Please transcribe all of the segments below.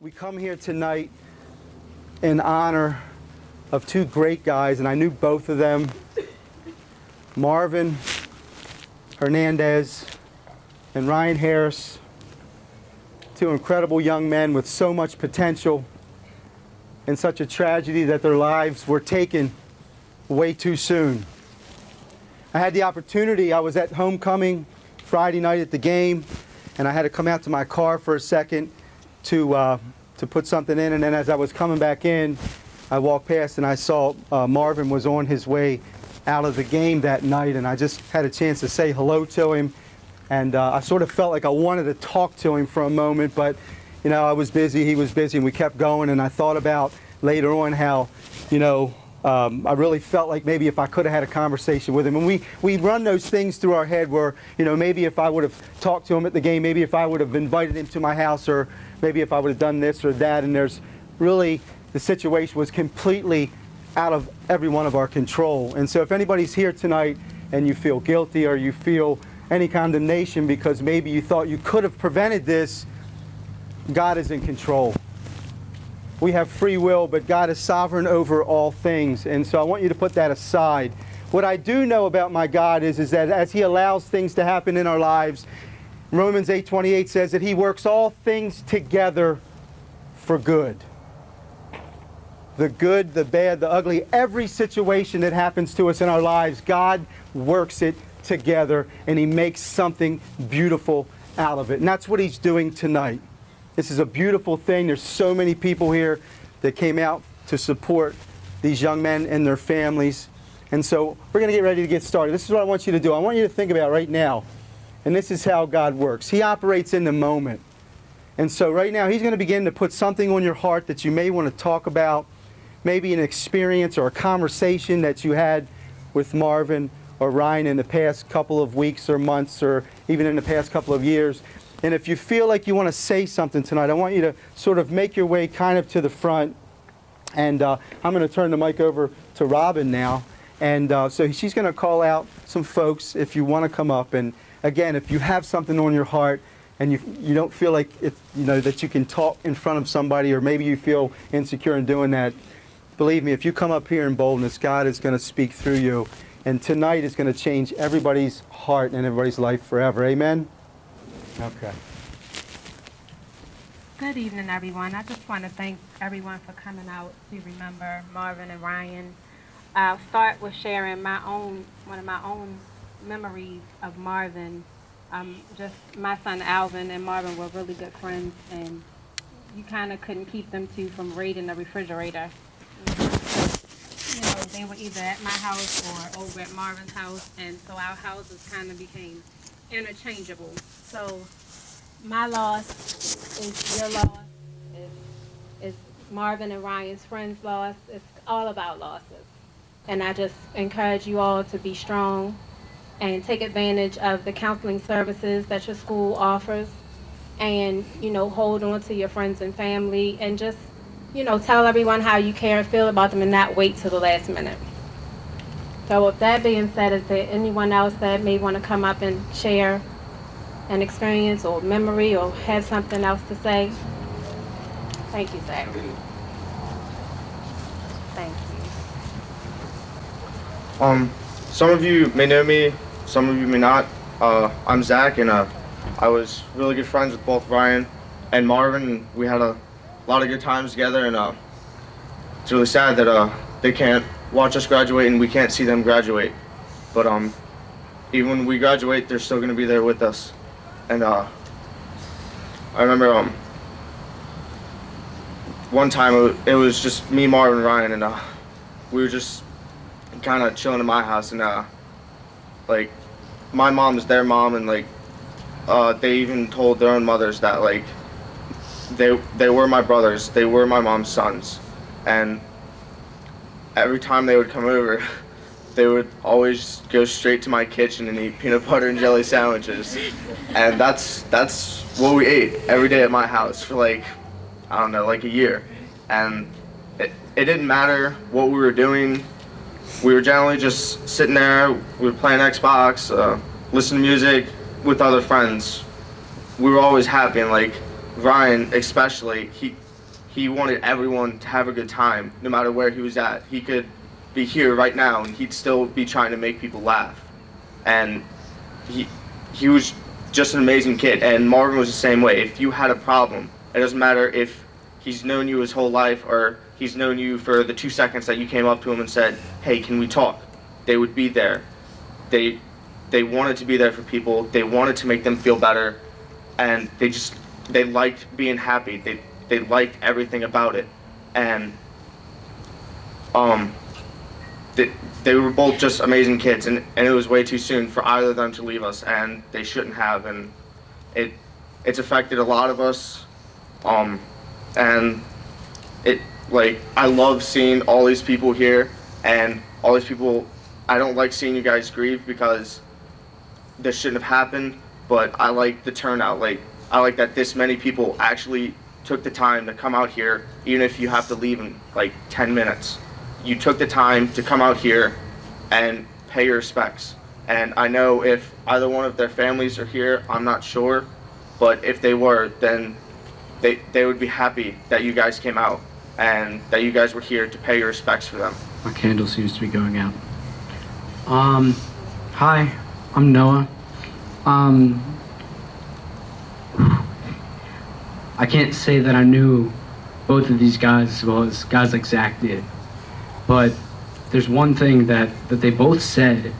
We come here tonight in honor of two great guys, and I knew both of them, Marvin Hernandez and Ryan Harris, two incredible young men with so much potential and such a tragedy that their lives were taken way too soon. I had the opportunity, I was at homecoming Friday night at the game, and I had to come out to my car for a second to put something in, and then as I was coming back in, I walked past and I saw Marvin was on his way out of the game that night, and I just had a chance to say hello to him, and I sort of felt like I wanted to talk to him for a moment, but you know, I was busy, he was busy, and we kept going, and I thought about later on how, you know, I really felt like maybe if I could have had a conversation with him. And we run those things through our head where, you know, maybe if I would have talked to him at the game, maybe if I would have invited him to my house, or maybe if I would have done this or that. And there's really, the situation was completely out of every one of our control. And so if anybody's here tonight and you feel guilty or you feel any condemnation because maybe you thought you could have prevented this, God is in control. We have free will, but God is sovereign over all things. And so I want you to put that aside. What I do know about my God is that as He allows things to happen in our lives, Romans 8:28 says that He works all things together for good. The good, the bad, the ugly, every situation that happens to us in our lives, God works it together and He makes something beautiful out of it. And that's what He's doing tonight. This is a beautiful thing. There's so many people here that came out to support these young men and their families. And so we're going to get ready to get started. This is what I want you to do. I want you to think about right now. And this is how God works. He operates in the moment. And so right now He's going to begin to put something on your heart that you may want to talk about, maybe an experience or a conversation that you had with Marvin or Ryan in the past couple of weeks or months or even in the past couple of years. And if you feel like you want to say something tonight, I want you to sort of make your way kind of to the front. And I'm going to turn the mic over to Robin now. And so she's going to call out some folks if you want to come up. And again, if you have something on your heart and you don't feel like it, you know, that you can talk in front of somebody, or maybe you feel insecure in doing that, believe me, if you come up here in boldness, God is going to speak through you. And tonight is going to change everybody's heart and everybody's life forever. Amen? Okay. Good evening, everyone. I just want to thank everyone for coming out to remember Marvin and Ryan. I'll start with sharing one of my own memories of Marvin. Just my son Alvin and Marvin were really good friends, and you kind of couldn't keep them two from raiding the refrigerator. You know, they were either at my house or over at Marvin's house, and so our houses kind of became interchangeable. So my loss is your loss, is Marvin and Ryan's friend's loss. It's all about losses. And I just encourage you all to be strong and take advantage of the counseling services that your school offers, and, you know, hold on to your friends and family, and just, you know, tell everyone how you care and feel about them and not wait till the last minute. So with that being said, is there anyone else that may want to come up and share an experience or memory or have something else to say? Thank you, Zach. Thank you. Some of you may know me, some of you may not. I'm Zach, and I was really good friends with both Ryan and Marvin, and we had a lot of good times together, and it's really sad that they can't watch us graduate and we can't see them graduate. But even when we graduate, they're still going to be there with us. And I remember one time it was just me, Marvin, and Ryan, and we were just kind of chilling in my house, and like, my mom is their mom, and like they even told their own mothers that like they were my brothers, they were my mom's sons. And every time they would come over, they would always go straight to my kitchen and eat peanut butter and jelly sandwiches. And that's what we ate every day at my house for like, I don't know, like a year. And it didn't matter what we were doing. We were generally just sitting there, we were playing Xbox, listening to music with other friends. We were always happy, and like Ryan especially, he wanted everyone to have a good time, no matter where he was at. He could be here right now, and he'd still be trying to make people laugh. And he was just an amazing kid. And Marvin was the same way. If you had a problem, it doesn't matter if he's known you his whole life or he's known you for the 2 seconds that you came up to him and said, "Hey, can we talk?" They would be there. They wanted to be there for people. They wanted to make them feel better, and they liked being happy. They liked everything about it, and they were both just amazing kids, and it was way too soon for either of them to leave us, and they shouldn't have, and it's affected a lot of us, and I love seeing all these people here, and all these people. I don't like seeing you guys grieve because this shouldn't have happened, but I like the turnout. I like that this many people actually took the time to come out here, even if you have to leave in 10 minutes. You took the time to come out here and pay your respects. And I know if either one of their families are here, I'm not sure, but if they were, then they would be happy that you guys came out and that you guys were here to pay your respects for them. My candle seems to be going out. Hi, I'm Noah. I can't say that I knew both of these guys as well as guys like Zach did, but there's one thing that they both said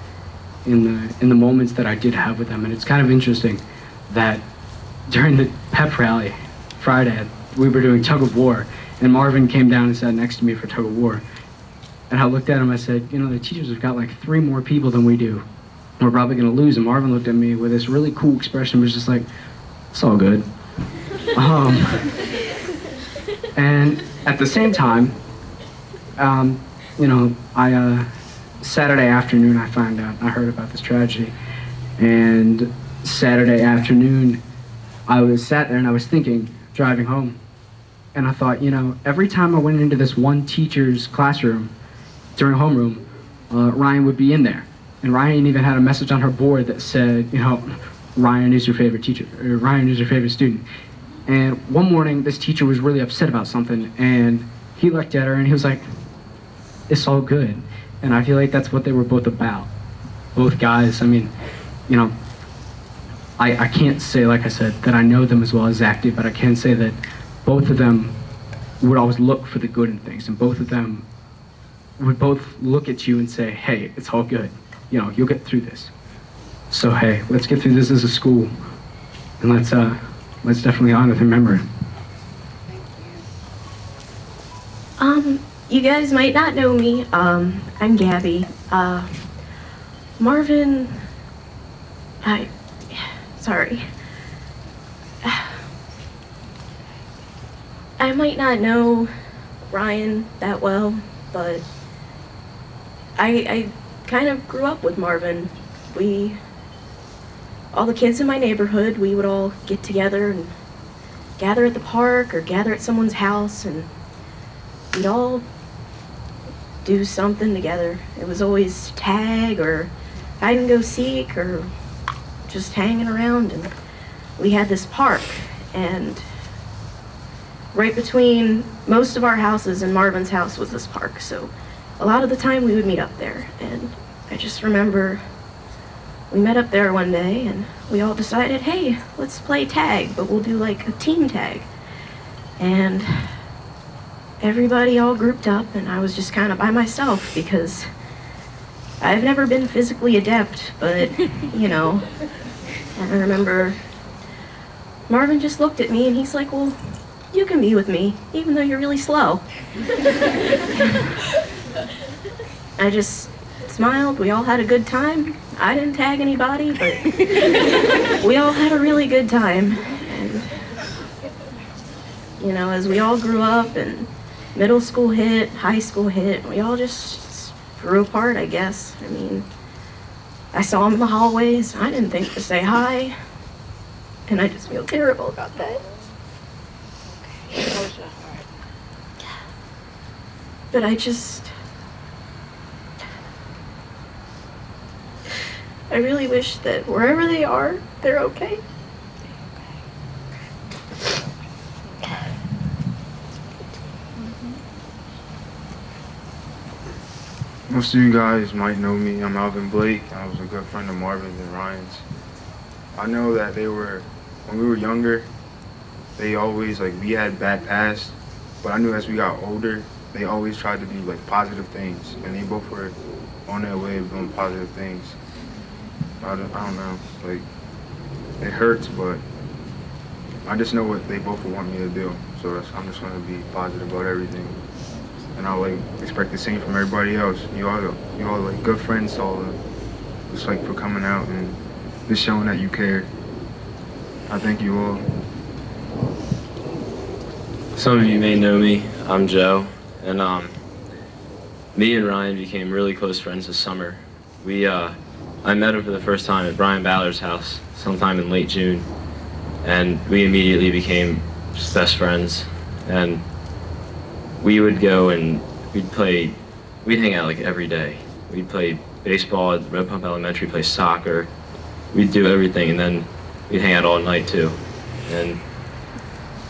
in the moments that I did have with them, and it's kind of interesting that during the pep rally Friday, we were doing tug of war, and Marvin came down and sat next to me for tug of war. And I looked at him, I said, the teachers have got 3 more people than we do. We're probably going to lose. And Marvin looked at me with this really cool expression, was just like, it's all good. And at the same time, Saturday afternoon I heard about this tragedy. And Saturday afternoon, I sat there and I was thinking, driving home. And I thought, every time I went into this one teacher's classroom, during homeroom, Ryan would be in there. And Ryan even had a message on her board that said, Ryan is your favorite teacher, or Ryan is your favorite student. And one morning, this teacher was really upset about something, and he looked at her and he was like, it's all good. And I feel like that's what they were both about. Both guys, I can't say, like I said, that I know them as well as Zach did, but I can say that both of them would always look for the good in things, and both of them would both look at you and say, hey, it's all good. You'll get through this. So, hey, let's get through this as a school, and let's definitely honor their memory. You guys might not know me. I'm Gabby. Marvin, sorry. I might not know Ryan that well, but I kind of grew up with Marvin. All the kids in my neighborhood, we would all get together and gather at the park or gather at someone's house, and we'd all do something together. It was always tag or hide and go seek or just hanging around. And we had this park, and right between most of our houses and Marvin's house was this park. So a lot of the time we would meet up there. And I just remember we met up there one day and we all decided, hey, let's play tag, but we'll do a team tag. And everybody all grouped up, and I was just kind of by myself because I've never been physically adept, but, And I remember Marvin just looked at me and he's like, well, you can be with me, even though you're really slow. I just smiled. We all had a good time. I didn't tag anybody, but we all had a really good time. And, as we all grew up and middle school hit, high school hit, we all just grew apart, I guess. I saw him in the hallways. I didn't think to say hi. And I just feel terrible about that. But I really wish that wherever they are, they're okay. Most of you guys might know me. I'm Alvin Blake. I was a good friend of Marvin's and Ryan's. I know that when we were younger, they always, we had bad past, but I knew as we got older, they always tried to do, positive things, and they both were on their way of doing positive things. I don't know, it hurts, but I just know what they both want me to do, so I'm just going to be positive about everything. And I'll expect the same from everybody else. You all good friends, so just for coming out and just showing that you care. I thank you all. Some of you may know me. I'm Joe, and me and Ryan became really close friends this summer. I met him for the first time at Brian Ballard's house sometime in late June, and we immediately became just best friends. And we would go and we'd hang out every day. We'd play baseball at Red Pump Elementary, play soccer. We'd do everything, and then we'd hang out all night too. And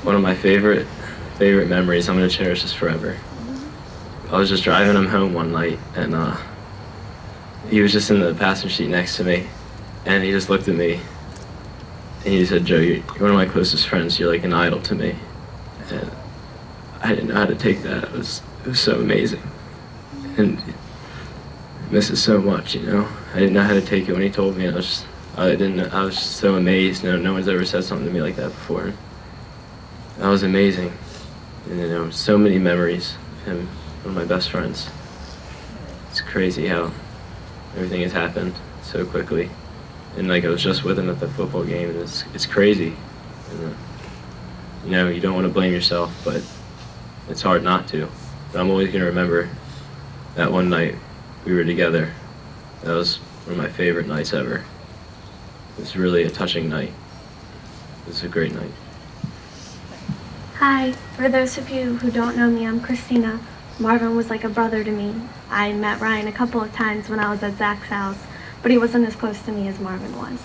one of my favorite memories, I'm gonna cherish this forever. I was just driving him home one night, and he was just in the passenger seat next to me, and he just looked at me, and he said, "Joe, you're one of my closest friends. You're like an idol to me." And I didn't know how to take that. It was so amazing, and I miss it so much. I didn't know how to take it when he told me. I was just so amazed. No one's ever said something to me like that before. That was amazing. And, so many memories of him, one of my best friends. It's crazy how everything has happened so quickly. And I was just with him at the football game, and it's crazy. And, you don't want to blame yourself, but it's hard not to. But I'm always going to remember that one night we were together. That was one of my favorite nights ever. It was really a touching night. It was a great night. Hi, for those of you who don't know me, I'm Christina. Marvin was like a brother to me. I met Ryan a couple of times when I was at Zach's house, but he wasn't as close to me as Marvin was.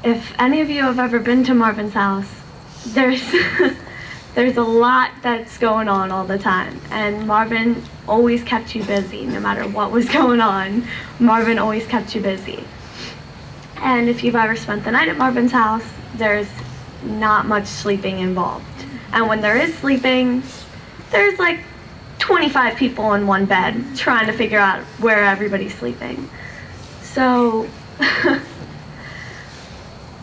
If any of you have ever been to Marvin's house, there's a lot that's going on all the time, and Marvin always kept you busy. No matter what was going on, Marvin always kept you busy. And if you've ever spent the night at Marvin's house, there's not much sleeping involved. And when there is sleeping, there's 25 people in one bed trying to figure out where everybody's sleeping. So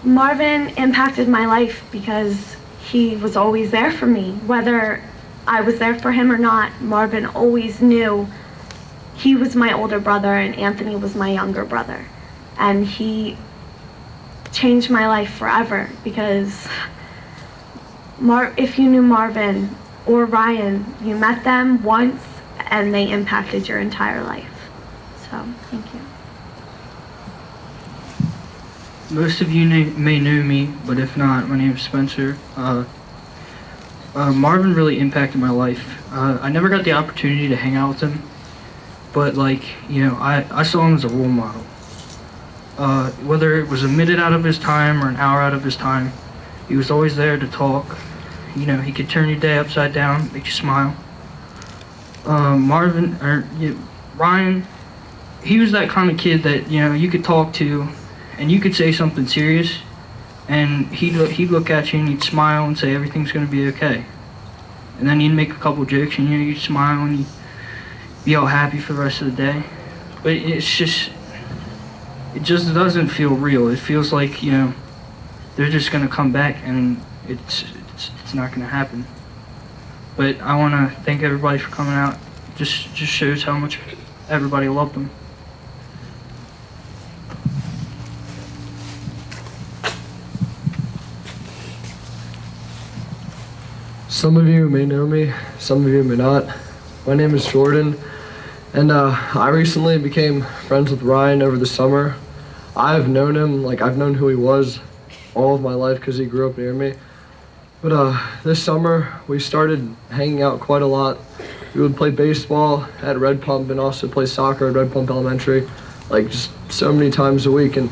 Marvin impacted my life because he was always there for me. Whether I was there for him or not, Marvin always knew he was my older brother and Anthony was my younger brother. And he changed my life forever because if you knew Marvin or Ryan, you met them once and they impacted your entire life. So, thank you. Most of you may know me, but if not, my name is Spencer. Marvin really impacted my life. I never got the opportunity to hang out with him, but I saw him as a role model. Whether it was a minute out of his time or an hour out of his time, he was always there to talk. He could turn your day upside down, make you smile. Ryan, he was that kind of kid that, you could talk to and you could say something serious and he'd look at you and he'd smile and say everything's going to be okay. And then he'd make a couple jokes and you'd smile and you'd be all happy for the rest of the day. But it just doesn't feel real. It feels like, they're just going to come back and it's not going to happen. But I want to thank everybody for coming out. Just shows how much everybody loved them. Some of you may know me, some of you may not. My name is Jordan, and I recently became friends with Ryan over the summer. I've known him, I've known who he was all of my life because he grew up near me. But this summer, we started hanging out quite a lot. We would play baseball at Red Pump and also play soccer at Red Pump Elementary, just so many times a week. And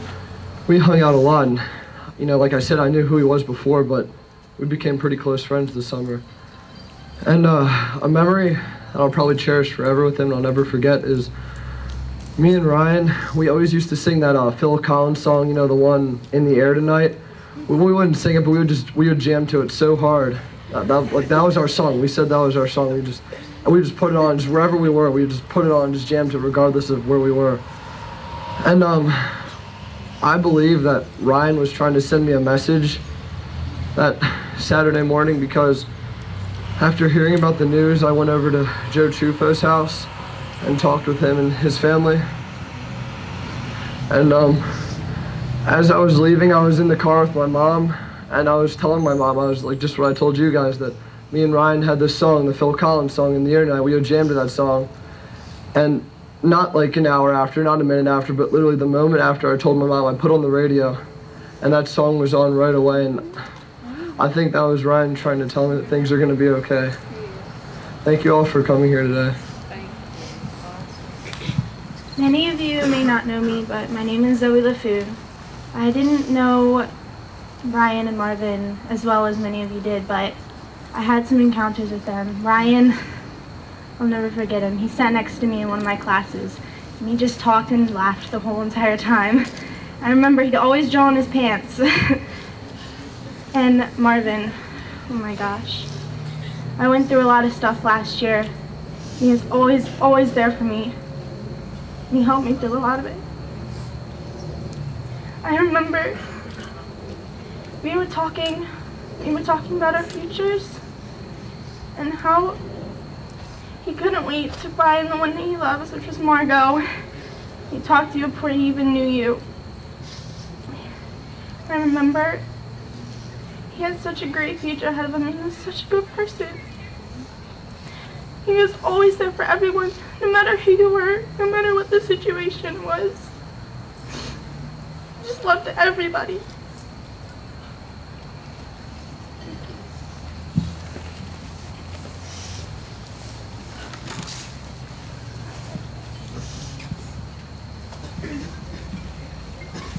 we hung out a lot. And, like I said, I knew who he was before, but we became pretty close friends this summer. And a memory that I'll probably cherish forever with him and I'll never forget is me and Ryan, we always used to sing that Phil Collins song, you know, the one In the Air Tonight. We wouldn't sing it, but we would jam to it so hard. That was our song. We said that was our song. We just put it on, just wherever we were, we just put it on and just jammed to it regardless of where we were. And I believe that Ryan was trying to send me a message that Saturday morning because after hearing about the news, I went over to Joe Chufo's house and talked with him and his family. And as I was leaving, I was in the car with my mom, and I was telling my mom, I was like, just what I told you guys, that me and Ryan had this song, the Phil Collins song, In the Air Tonight. We would jam to that song. And not like an hour after, not a minute after, but literally the moment after I told my mom, I put on the radio, and that song was on right away. And I think that was Ryan trying to tell me that things are going to be okay. Thank you all for coming here today. Many of you may not know me, but my name is Zoe LaFood. I didn't know Ryan and Marvin as well as many of you did, but I had some encounters with them. Ryan, I'll never forget him. He sat next to me in one of my classes, and he just talked and laughed the whole entire time. I remember he'd always draw on his pants. And Marvin, oh my gosh. I went through a lot of stuff last year. He was always there for me. He helped me through a lot of it. I remember we were talking about our futures and how he couldn't wait to find the one that he loves, which was Margot. He talked to you before he even knew you. I remember he had such a great future ahead of him, and he was such a good person. He was always there for everyone, no matter who you were, no matter what the situation was. He just loved everybody.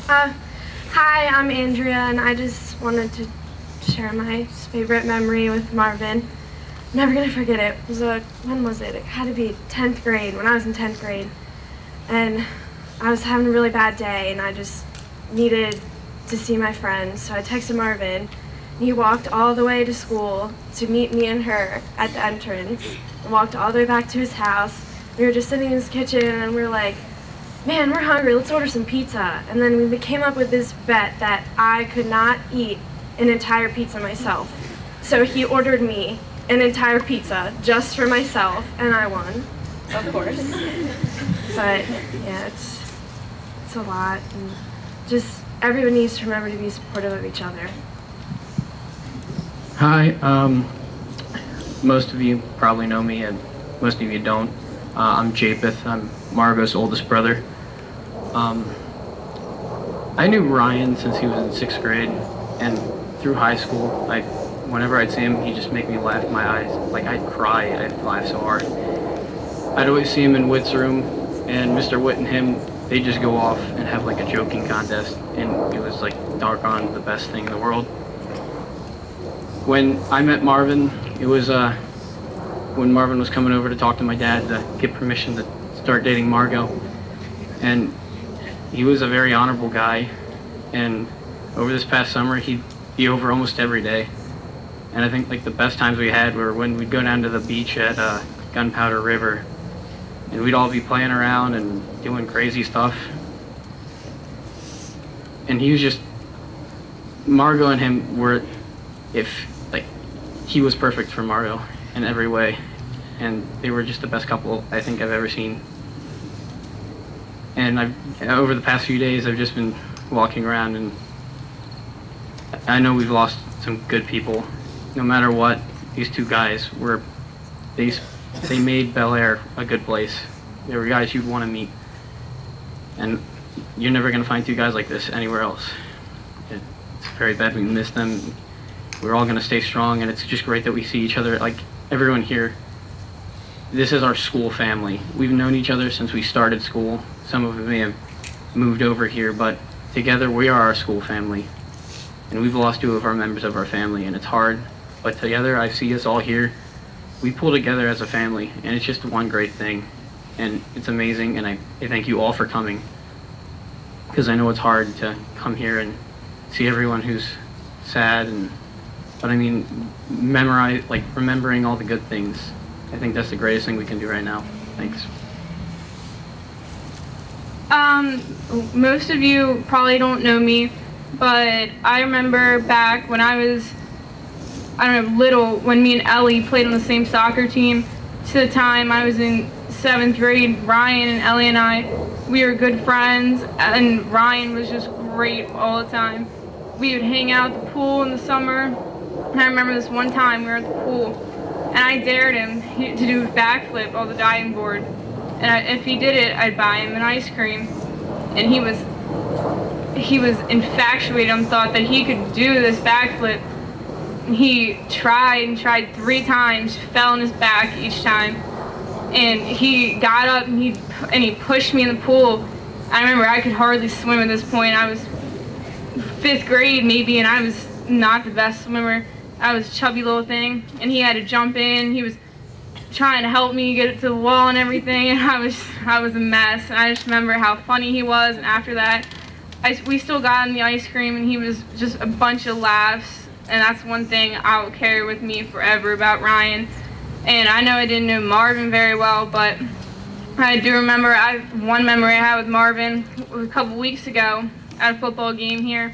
Hi, I'm Andrea, and I just wanted to share my favorite memory with Marvin. I'm never gonna forget it. It was when was it? It had to be 10th grade, when I was in 10th grade. And I was having a really bad day, and I just needed to see my friends. So I texted Marvin, and he walked all the way to school to meet me and her at the entrance, and walked all the way back to his house. We were just sitting in his kitchen, and we were like, man, we're hungry, let's order some pizza. And then we came up with this bet that I could not eat an entire pizza myself. So he ordered me an entire pizza just for myself, and I won, of course. But yeah, it's a lot, and just everyone needs to remember to be supportive of each other. Hi, most of you probably know me, and most of you don't. I'm Japeth. I'm Margot's oldest brother. I knew Ryan since he was in 6th grade, and through high school, whenever I'd see him, he'd just make me laugh my eyes. Like, I'd cry, I'd laugh so hard. I'd always see him in Witt's room, and Mr. Witt and him, they'd just go off and have like a joking contest, and it was like doggone the best thing in the world. When I met Marvin, it was when Marvin was coming over to talk to my dad to get permission to start dating Margot. And he was a very honorable guy, and over this past summer he'd be over almost every day. And I think like the best times we had were when we'd go down to the beach at Gunpowder River, and we'd all be playing around and doing crazy stuff. And he was just, Margot and him were, he was perfect for Margot in every way, and they were just the best couple I think I've ever seen. And over the past few days, I've just been walking around, and I know we've lost some good people. No matter what, these two guys they made Bel Air a good place. They were guys you'd want to meet, and you're never gonna find two guys like this anywhere else. It's very bad we miss them. We're all gonna stay strong, and it's just great that we see each other. Like everyone here, this is our school family. We've known each other since we started school. Some of them may have moved over here, but together we are our school family. And we've lost two of our members of our family, and it's hard. But together I see us all here, we pull together as a family, and it's just one great thing. And it's amazing, and I thank you all for coming, because I know it's hard to come here and see everyone who's sad, but I mean, remembering all the good things. I think that's the greatest thing we can do right now. Thanks. Most of you probably don't know me, but I remember back when I was, little, when me and Ellie played on the same soccer team. To the time I was in 7th grade, Ryan and Ellie and I, we were good friends, and Ryan was just great all the time. We would hang out at the pool in the summer, and I remember this one time we were at the pool, and I dared him to do a backflip on the diving board. And if he did it, I'd buy him an ice cream. And he was infatuated and thought that he could do this backflip. He tried 3 times, fell on his back each time. And he got up and he pushed me in the pool. I remember I could hardly swim at this point. I was 5th grade maybe, and I was not the best swimmer. I was a chubby little thing, and he had to jump in. He was trying to help me get it to the wall and everything, and I was a mess. And I just remember how funny he was, and after that, we still got him the ice cream, and he was just a bunch of laughs. And that's one thing I will carry with me forever about Ryan. And I know I didn't know Marvin very well, but I do remember one memory I had with Marvin a couple weeks ago at a football game here.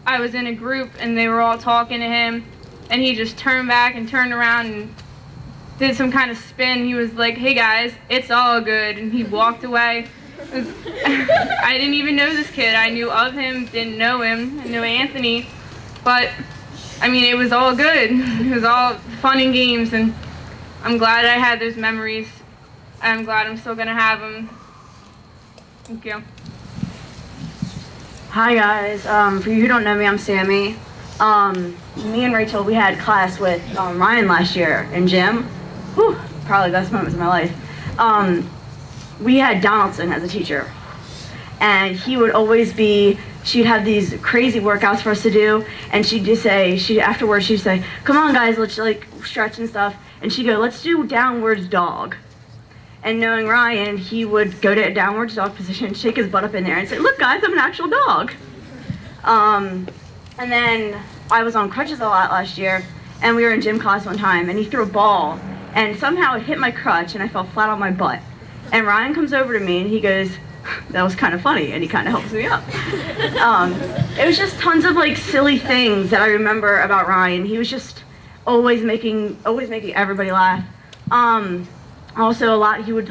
I was in a group, and they were all talking to him, and he just turned back and turned around and did some kind of spin. He was like, "Hey guys, it's all good," and he walked away. I didn't even know this kid. I knew of him, didn't know him. I knew Anthony, but I mean, it was all good. It was all fun and games, and I'm glad I had those memories. I'm glad I'm still gonna have them. Thank you. Hi guys, for you who don't know me, I'm Sammy. Me and Rachel, we had class with Ryan last year in gym. Whew, probably the best moments of my life. We had Donaldson as a teacher, and he would always she'd have these crazy workouts for us to do, and afterwards she'd say, "Come on guys, let's like stretch and stuff," and she'd go, "Let's do downwards dog." And knowing Ryan, he would go to a downwards dog position, shake his butt up in there, and say, "Look guys, I'm an actual dog." And then I was on crutches a lot last year, and we were in gym class one time, and he threw a ball, and somehow it hit my crutch, and I fell flat on my butt. And Ryan comes over to me, and he goes, "That was kind of funny," and he kind of helps me up. It was just tons of like silly things that I remember about Ryan. He was just always making everybody laugh. Also, a lot, he would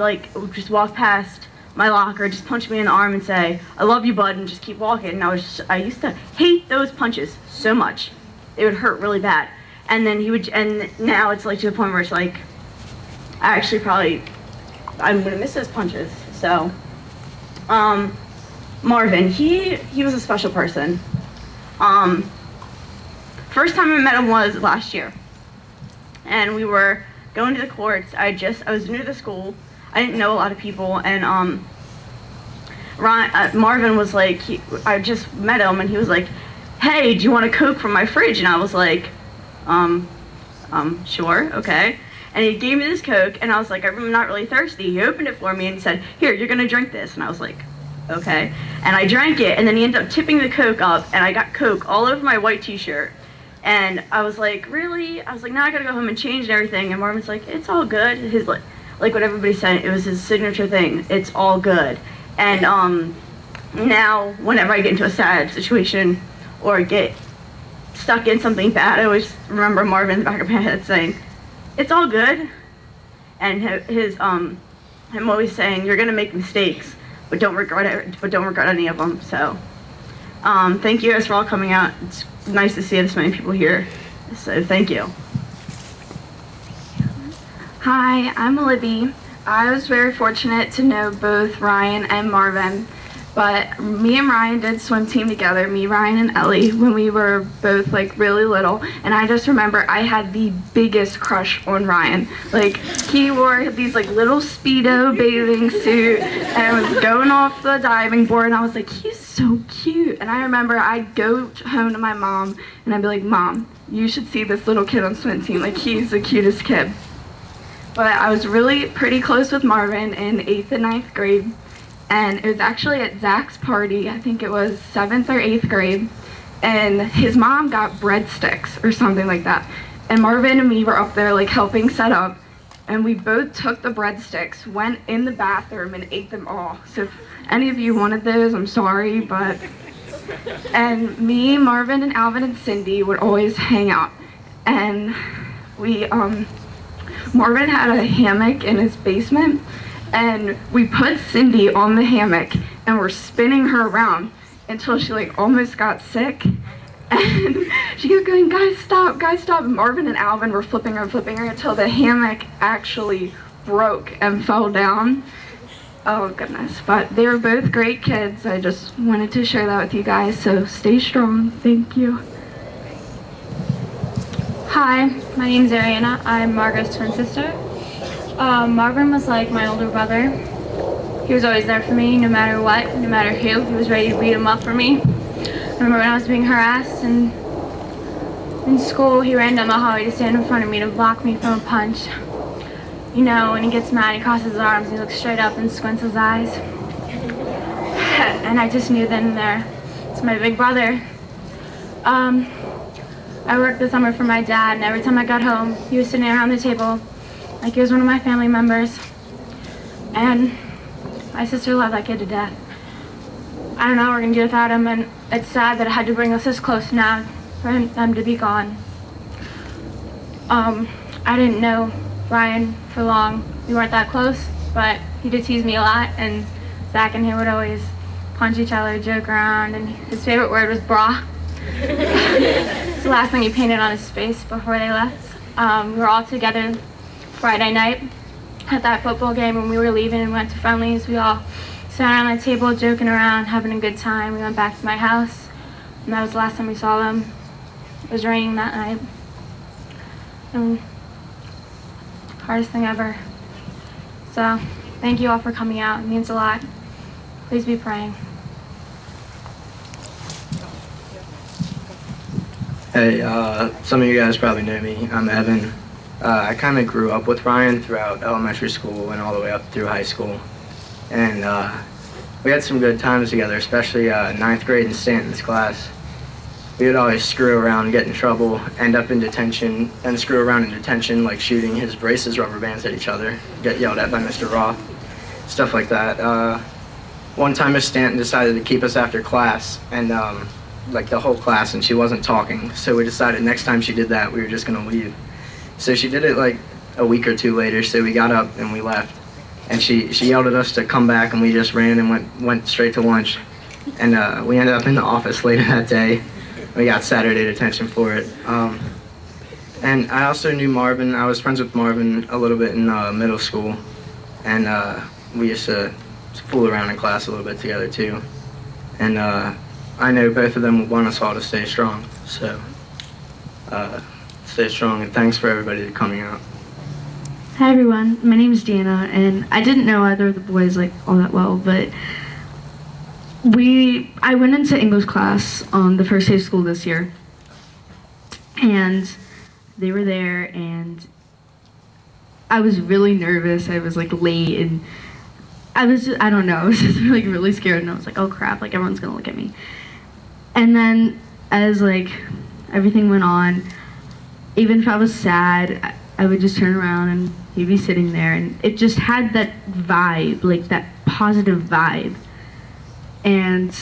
just walk past my locker, just punch me in the arm and say, "I love you, bud," and just keep walking. And I used to hate those punches so much. They would hurt really bad. And then and now it's like to the point where it's like, I'm gonna miss those punches. So, Marvin, he was a special person. First time I met him was last year. And we were going to the courts. I was new to the school. I didn't know a lot of people, and Marvin was like, I just met him, and he was like, "Hey, do you want a Coke from my fridge?" And I was like, sure, okay. And he gave me this Coke, and I was like, "I'm not really thirsty." He opened it for me and said, "Here, you're gonna drink this." And I was like, okay. And I drank it, and then he ended up tipping the Coke up, and I got Coke all over my white t-shirt. And I was like, really? I was like, now I gotta go home and change and everything. And Marvin's like, "It's all good." His like what everybody said, it was his signature thing. "It's all good." And now whenever I get into a sad situation or get stuck in something bad, I always remember Marvin in the back of my head saying, "It's all good." And him always saying, "You're gonna make mistakes, but don't regret it. But don't regret any of them." So, thank you guys for all coming out. It's nice to see this many people here. So thank you. Hi, I'm Olivia. I was very fortunate to know both Ryan and Marvin, but me and Ryan did swim team together, me, Ryan, and Ellie, when we were both like really little, and I just remember I had the biggest crush on Ryan. Like, he wore these like little Speedo bathing suit and was going off the diving board, and I was like, he's so cute. And I remember I'd go home to my mom and I'd be like, "Mom, you should see this little kid on swim team, like he's the cutest kid." but I was really pretty close with Marvin in 8th and 9th grade. And it was actually at Zach's party, I think it was 7th or 8th grade, and his mom got breadsticks or something like that. And Marvin and me were up there like helping set up, and we both took the breadsticks, went in the bathroom and ate them all. So if any of you wanted those, I'm sorry, but... And me, Marvin, and Alvin, and Cindy would always hang out. And we, Marvin had a hammock in his basement, and we put Cindy on the hammock, and we're spinning her around until she like almost got sick. And she kept going, guys, stop, guys, stop. And Marvin and Alvin were flipping her until the hammock actually broke and fell down. Oh, goodness. But they were both great kids. I just wanted to share that with you guys, so stay strong. Thank you. Hi, my name's Ariana. I'm Margaret's twin sister. Marvin was like my older brother. He was always there for me, no matter what, no matter who. He was ready to beat him up for me. I remember when I was being harassed and in school, he ran down the hallway to stand in front of me to block me from a punch. You know, when he gets mad, he crosses his arms, he looks straight up and squints his eyes. And I just knew then and there, it's my big brother. I worked the summer for my dad, and every time I got home, he was sitting around the table like he was one of my family members. And my sister loved that kid to death. I don't know what we're gonna do without him, and it's sad that it had to bring us this close now for them to be gone. I didn't know Ryan for long. We weren't that close, but he did tease me a lot, and Zach and he would always punch each other, joke around, and his favorite word was bra. It's the last thing he painted on his face before they left. We were all together Friday night at that football game when we were leaving and went to friendlies. We all sat around the table joking around, having a good time. We went back to my house, and that was the last time we saw them. It was raining that night. And hardest thing ever. So thank you all for coming out. It means a lot. Please be praying. Hey, some of you guys probably know me. I'm Evan. I kind of grew up with Ryan throughout elementary school and all the way up through high school. And we had some good times together, especially 9th grade in Stanton's class. We would always screw around, get in trouble, end up in detention, and screw around in detention, like shooting his braces rubber bands at each other, get yelled at by Mr. Roth, stuff like that. One time Miss Stanton decided to keep us after class, and like the whole class, and she wasn't talking. So we decided next time she did that, we were just gonna leave. So she did it like a week or two later, so we got up and we left. And she yelled at us to come back, and we just ran and went straight to lunch. And we ended up in the office later that day. We got Saturday detention for it. And I also knew Marvin. I was friends with Marvin a little bit in middle school. And we used to fool around in class a little bit together too. And I know both of them would want us all to stay strong. So stay strong, and thanks for everybody coming out. Hi everyone, my name is Deanna, and I didn't know either of the boys like all that well, but I went into English class on the first day of school this year, and they were there, and I was really nervous. I was like late, and I don't know, I was just like really scared, and I was like, oh crap, like everyone's gonna look at me. And then as like everything went on, even if I was sad, I would just turn around and he'd be sitting there, and it just had that vibe, like that positive vibe. And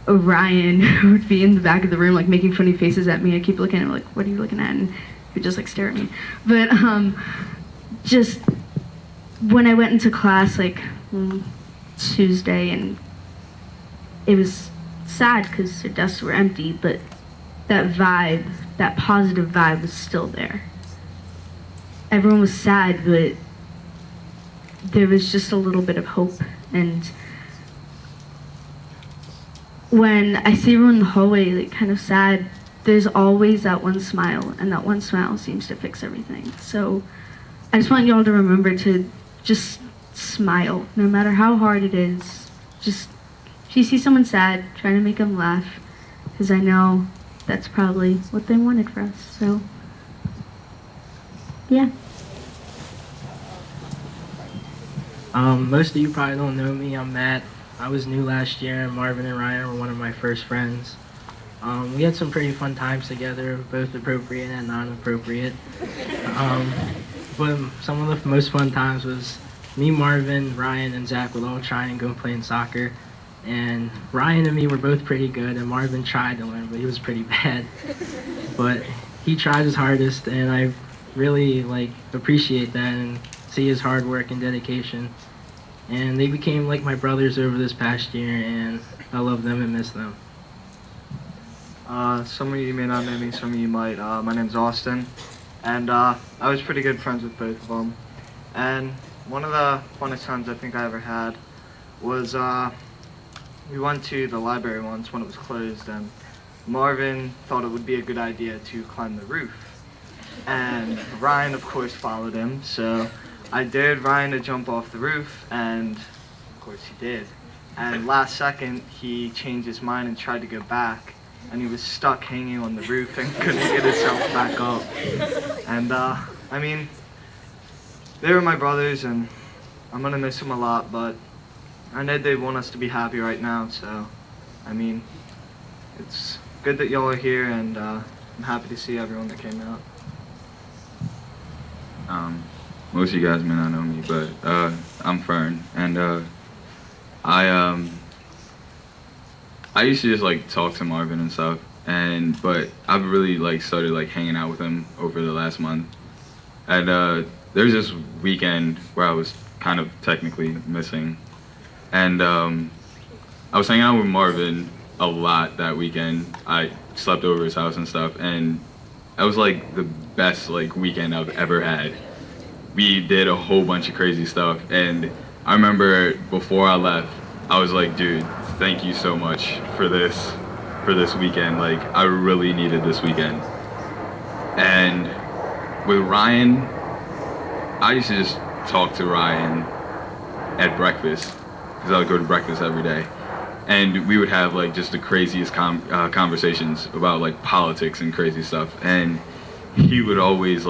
Ryan would be in the back of the room like making funny faces at me. I keep looking at him like, what are you looking at? And he'd just like stare at me. But just when I went into class like Tuesday, and it was sad because their desks were empty, but that vibe, that positive vibe was still there. Everyone was sad, but there was just a little bit of hope. And when I see everyone in the hallway like kind of sad, there's always that one smile, and that one smile seems to fix everything. So I just want y'all to remember to just smile, no matter how hard it is. Just, if you see someone sad, try to make them laugh, because I know that's probably what they wanted for us. So yeah. Most of you probably don't know me. I'm Matt. I was new last year, and Marvin and Ryan were one of my first friends. We had some pretty fun times together, both appropriate and non-appropriate. But some of the most fun times was me, Marvin, Ryan, and Zach would all try and go playing soccer. And Ryan and me were both pretty good, and Marvin tried to learn, but he was pretty bad. But he tried his hardest, and I really appreciate that and see his hard work and dedication. And they became like my brothers over this past year, and I love them and miss them. Some of you may not know me, some of you might. My name's Austin, and I was pretty good friends with both of them. And one of the funnest times I think I ever had was we went to the library once when it was closed, and Marvin thought it would be a good idea to climb the roof. And Ryan, of course, followed him, so I dared Ryan to jump off the roof, and of course he did. And last second, he changed his mind and tried to go back, and he was stuck hanging on the roof and couldn't get himself back up. And I mean, they were my brothers, and I'm gonna miss them a lot, but I know they want us to be happy right now, so I mean, it's good that y'all are here, and I'm happy to see everyone that came out. Most of you guys may not know me, but I'm Fern, and I used to just talk to Marvin and stuff, but I've really started hanging out with him over the last month. And there was this weekend where I was kind of technically missing, and I was hanging out with Marvin a lot that weekend. I slept over his house and stuff, and that was the best weekend I've ever had. We did a whole bunch of crazy stuff, and I remember before I left, I was like, dude, thank you so much for this weekend. I really needed this weekend. And with Ryan, I used to just talk to Ryan at breakfast, because I would go to breakfast every day. And we would have just the craziest conversations about politics and crazy stuff. And he would always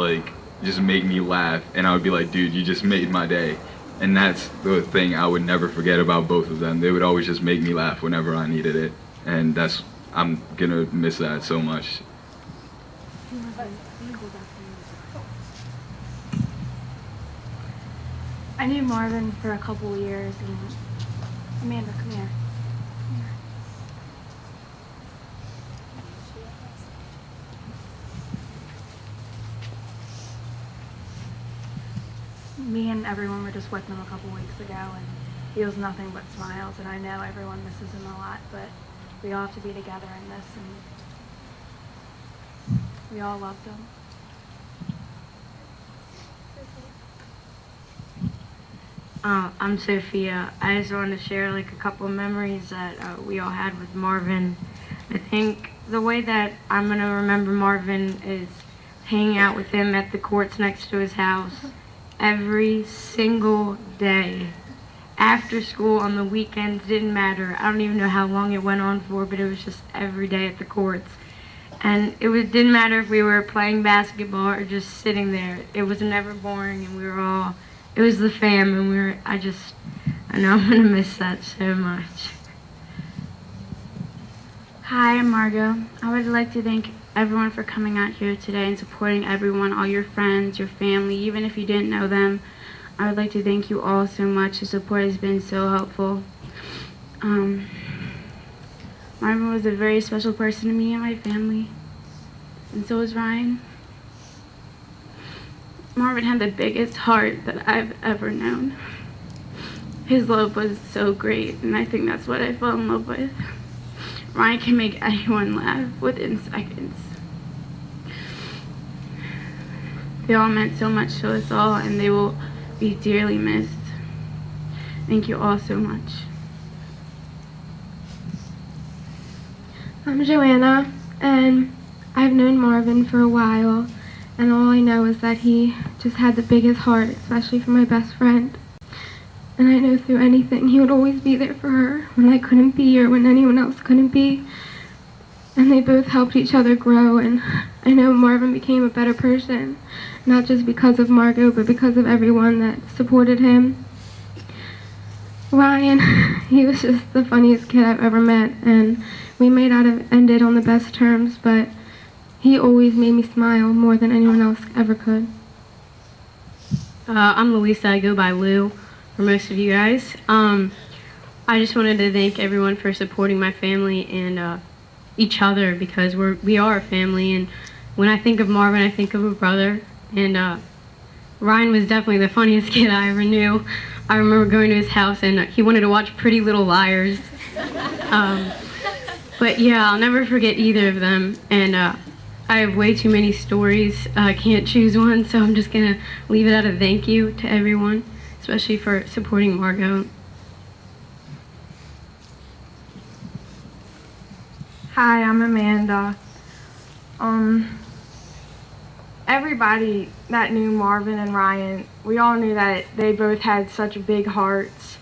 just make me laugh, and I would be like, dude, you just made my day. And that's the thing I would never forget about both of them. They would always just make me laugh whenever I needed it, and I'm gonna miss that so much. I knew Marvin for a couple years, and Amanda, come here. Me and everyone were just with him a couple weeks ago, and he was nothing but smiles, and I know everyone misses him a lot, but we all have to be together in this, and we all loved him. I'm Sophia. I just wanted to share a couple of memories that we all had with Marvin. I think the way that I'm going to remember Marvin is hanging out with him at the courts next to his house every single day. After school, on the weekends, didn't matter. I don't even know how long it went on for, but it was just every day at the courts. And didn't matter if we were playing basketball or just sitting there. It was never boring, and we were all, it was the fam, and I know I'm gonna miss that so much. Hi, I'm Margot. I would like to thank everyone for coming out here today and supporting everyone, all your friends, your family, even if you didn't know them. I would like to thank you all so much. The support has been so helpful. Marvin was a very special person to me and my family, and so was Ryan. Marvin had the biggest heart that I've ever known. His love was so great, and I think that's what I fell in love with. Ryan can make anyone laugh within seconds. They all meant so much to us all, and they will be dearly missed. Thank you all so much. I'm Joanna, and I've known Marvin for a while, and all I know is that he just had the biggest heart, especially for my best friend. And I know through anything, he would always be there for her when I couldn't be or when anyone else couldn't be. And they both helped each other grow, and I know Marvin became a better person, not just because of Margot, but because of everyone that supported him. Ryan, he was just the funniest kid I've ever met, and we may not have ended on the best terms, but he always made me smile more than anyone else ever could. I'm Louisa. I go by Lou for most of you guys. I just wanted to thank everyone for supporting my family and each other, because we are a family. And when I think of Marvin, I think of a brother. And Ryan was definitely the funniest kid I ever knew. I remember going to his house and he wanted to watch Pretty Little Liars. But yeah, I'll never forget either of them. And I have way too many stories. I can't choose one, so I'm just gonna leave it at a thank you to everyone, especially for supporting Margot. Hi, I'm Amanda. Everybody that knew Marvin and Ryan, we all knew that they both had such big hearts,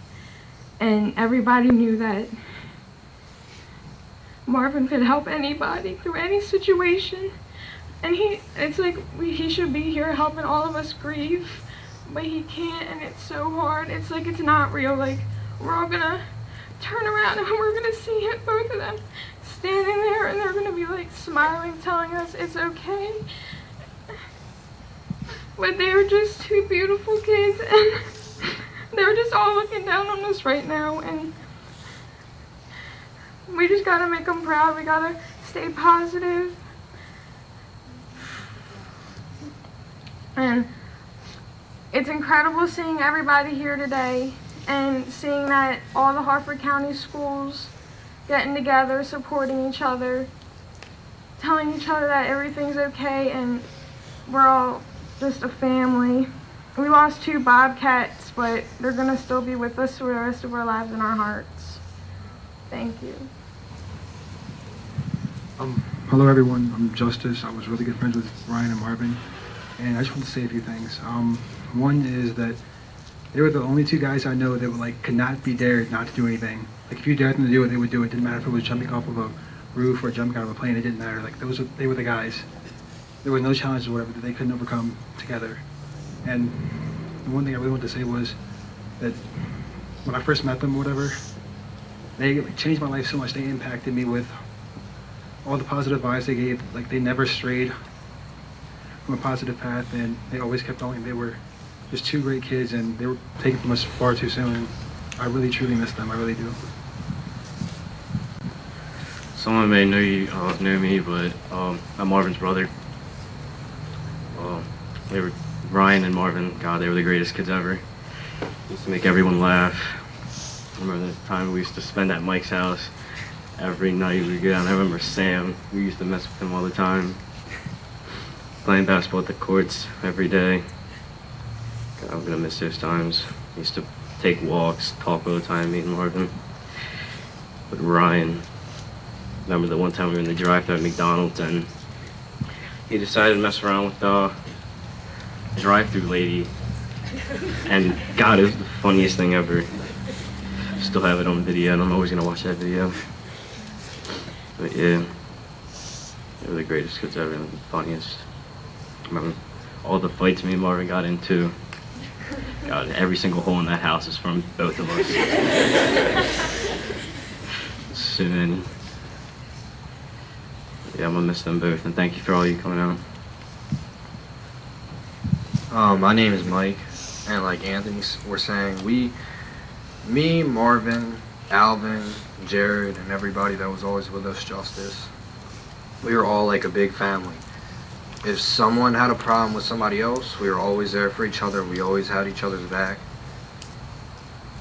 and everybody knew that Marvin could help anybody through any situation, and it's like he should be here helping all of us grieve, but he can't, and it's so hard. It's like it's not real. Like, we're all gonna turn around and we're gonna see it, both of them standing there, and they're gonna be like smiling, telling us it's okay. But they were just two beautiful kids, and they're just all looking down on us right now, and we just gotta make them proud. We gotta stay positive. And it's incredible seeing everybody here today and seeing that all the Harford County schools getting together, supporting each other, telling each other that everything's okay, and we're all just a family. We lost 2 bobcats, but they're gonna still be with us for the rest of our lives in our hearts. Thank you. Hello everyone, I'm Justice. I was really good friends with Ryan and Marvin, and I just want to say a few things. One is that they were the only 2 guys I know that could not be dared not to do anything. Like, if you dared them to do it, they would do it. It didn't matter if it was jumping off of a roof or jumping out of a plane, it didn't matter. Like, they were the guys. There were no challenges or whatever that they couldn't overcome together. And the one thing I really wanted to say was that when I first met them or whatever, they changed my life so much. They impacted me with all the positive vibes they gave. Like, they never strayed from a positive path, and they always kept going. They were just 2 great kids, and they were taken from us far too soon. And I really truly miss them. I really do. Someone may know you, know me, but I'm Marvin's brother. They were Ryan and Marvin. God, they were the greatest kids ever. Used to make everyone laugh. I remember the time we used to spend at Mike's house. Every night we go down. I remember Sam. We used to mess with him all the time. Playing basketball at the courts every day. God, I'm gonna miss those times. We used to take walks, talk all the time, me and Marvin. But Ryan, remember the one time we were in the drive-thru at McDonald's and he decided to mess around with the drive-thru lady. And God, it was the funniest thing ever. Still have it on video, and I'm always gonna watch that video. But yeah, they were the greatest kids ever and the funniest. I remember all the fights me and Marvin got into. God, every single hole in that house is from both of us. So many. Yeah, I'm gonna miss them both, and thank you for all you coming out. My name is Mike, and like Anthony was saying, me, Marvin, Alvin, Jared, and everybody that was always with us, Justice, we were all like a big family. If someone had a problem with somebody else, we were always there for each other. We always had each other's back.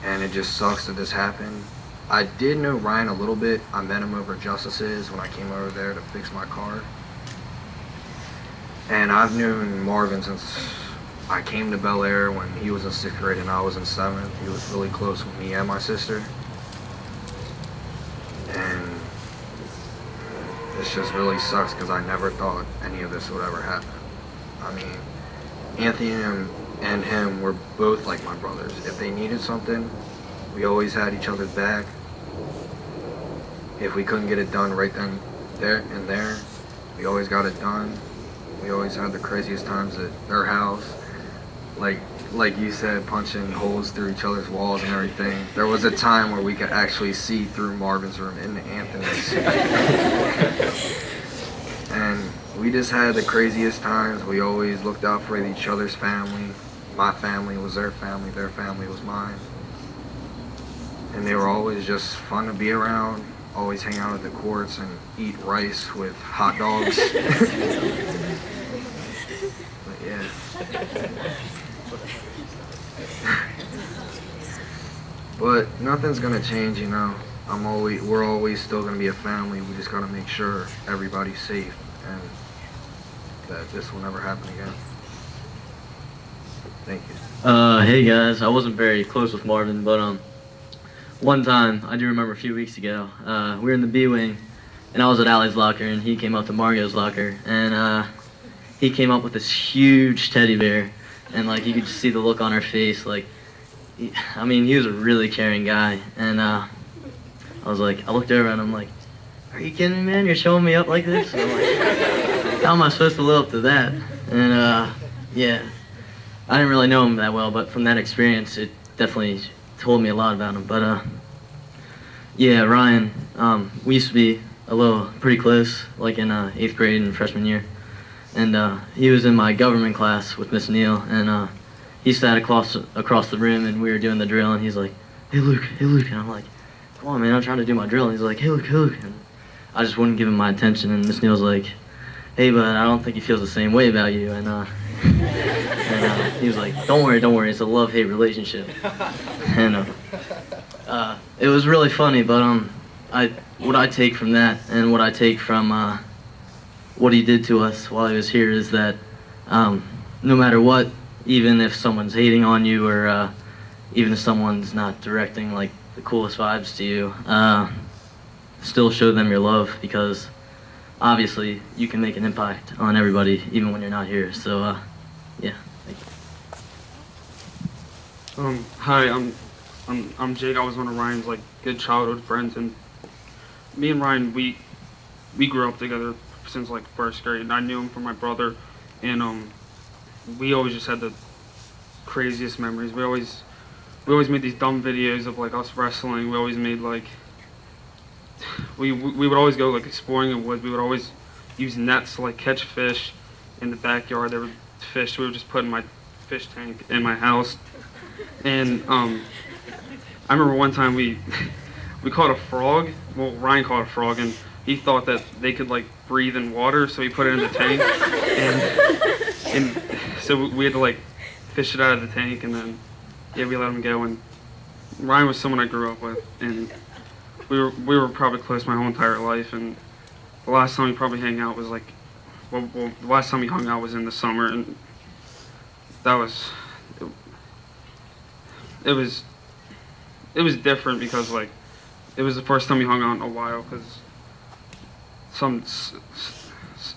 And it just sucks that this happened. I did know Ryan a little bit. I met him over at Justice's when I came over there to fix my car. And I've known Marvin since I came to Bel Air when he was in 6th grade and I was in 7th. He was really close with me and my sister. And this just really sucks because I never thought any of this would ever happen. I mean, Anthony and him were both like my brothers. If they needed something, we always had each other's back. If we couldn't get it done right then, there, we always got it done. We always had the craziest times at their house, like you said, punching holes through each other's walls and everything. There was a time where we could actually see through Marvin's room into Anthony's. And we just had the craziest times. We always looked out for each other's family. My family was their family was mine. And they were always just fun to be around, always hang out at the courts and eat rice with hot dogs. But yeah. But nothing's gonna change, you know. We're always still gonna be a family. We just gotta make sure everybody's safe and that this will never happen again. Thank you. Hey guys, I wasn't very close with Marvin, but one time, I do remember a few weeks ago, we were in the B wing, and I was at Allie's locker, and he came up to Margot's locker, and he came up with this huge teddy bear, and like you could just see the look on her face, like, he was a really caring guy, and I looked over and I'm like, are you kidding me, man? You're showing me up like this? And I'm like, how am I supposed to live up to that? And yeah, I didn't really know him that well, but from that experience, it definitely told me a lot about him. But yeah, Ryan, we used to be pretty close, like in 8th grade and freshman year. And he was in my government class with Miss Neal, and he sat across the room, and we were doing the drill, and he's like, hey Luke, and I'm like, come on man, I'm trying to do my drill. And he's like, hey Luke, and I just wouldn't give him my attention, and Miss Neal's like, hey bud, I don't think he feels the same way about you, and he was like, don't worry, it's a love-hate relationship. And it was really funny, but what I take from that, and what I take from what he did to us while he was here, is that no matter what, even if someone's hating on you, or even if someone's not directing like the coolest vibes to you, still show them your love, because obviously you can make an impact on everybody even when you're not here. So yeah, thank you. Hi, I'm Jake. I was one of Ryan's like good childhood friends, and me and Ryan, we grew up together since like 1st grade, and I knew him from my brother, and we always just had the craziest memories. We always made these dumb videos of like us wrestling. We always made like we would always go like exploring in the woods. We would always use nets to like catch fish in the backyard. There were fish we would just put in my fish tank in my house. And I remember one time we caught a frog. Well, Ryan caught a frog, and he thought that they could like breathe in water, so he put it in the tank. And so we had to like fish it out of the tank, and then yeah, we let him go. And Ryan was someone I grew up with, and we were probably close my whole entire life. And the last time we probably hung out was like, well, the last time we hung out was in the summer, and that was it was different because like it was the first time we hung out in a while, because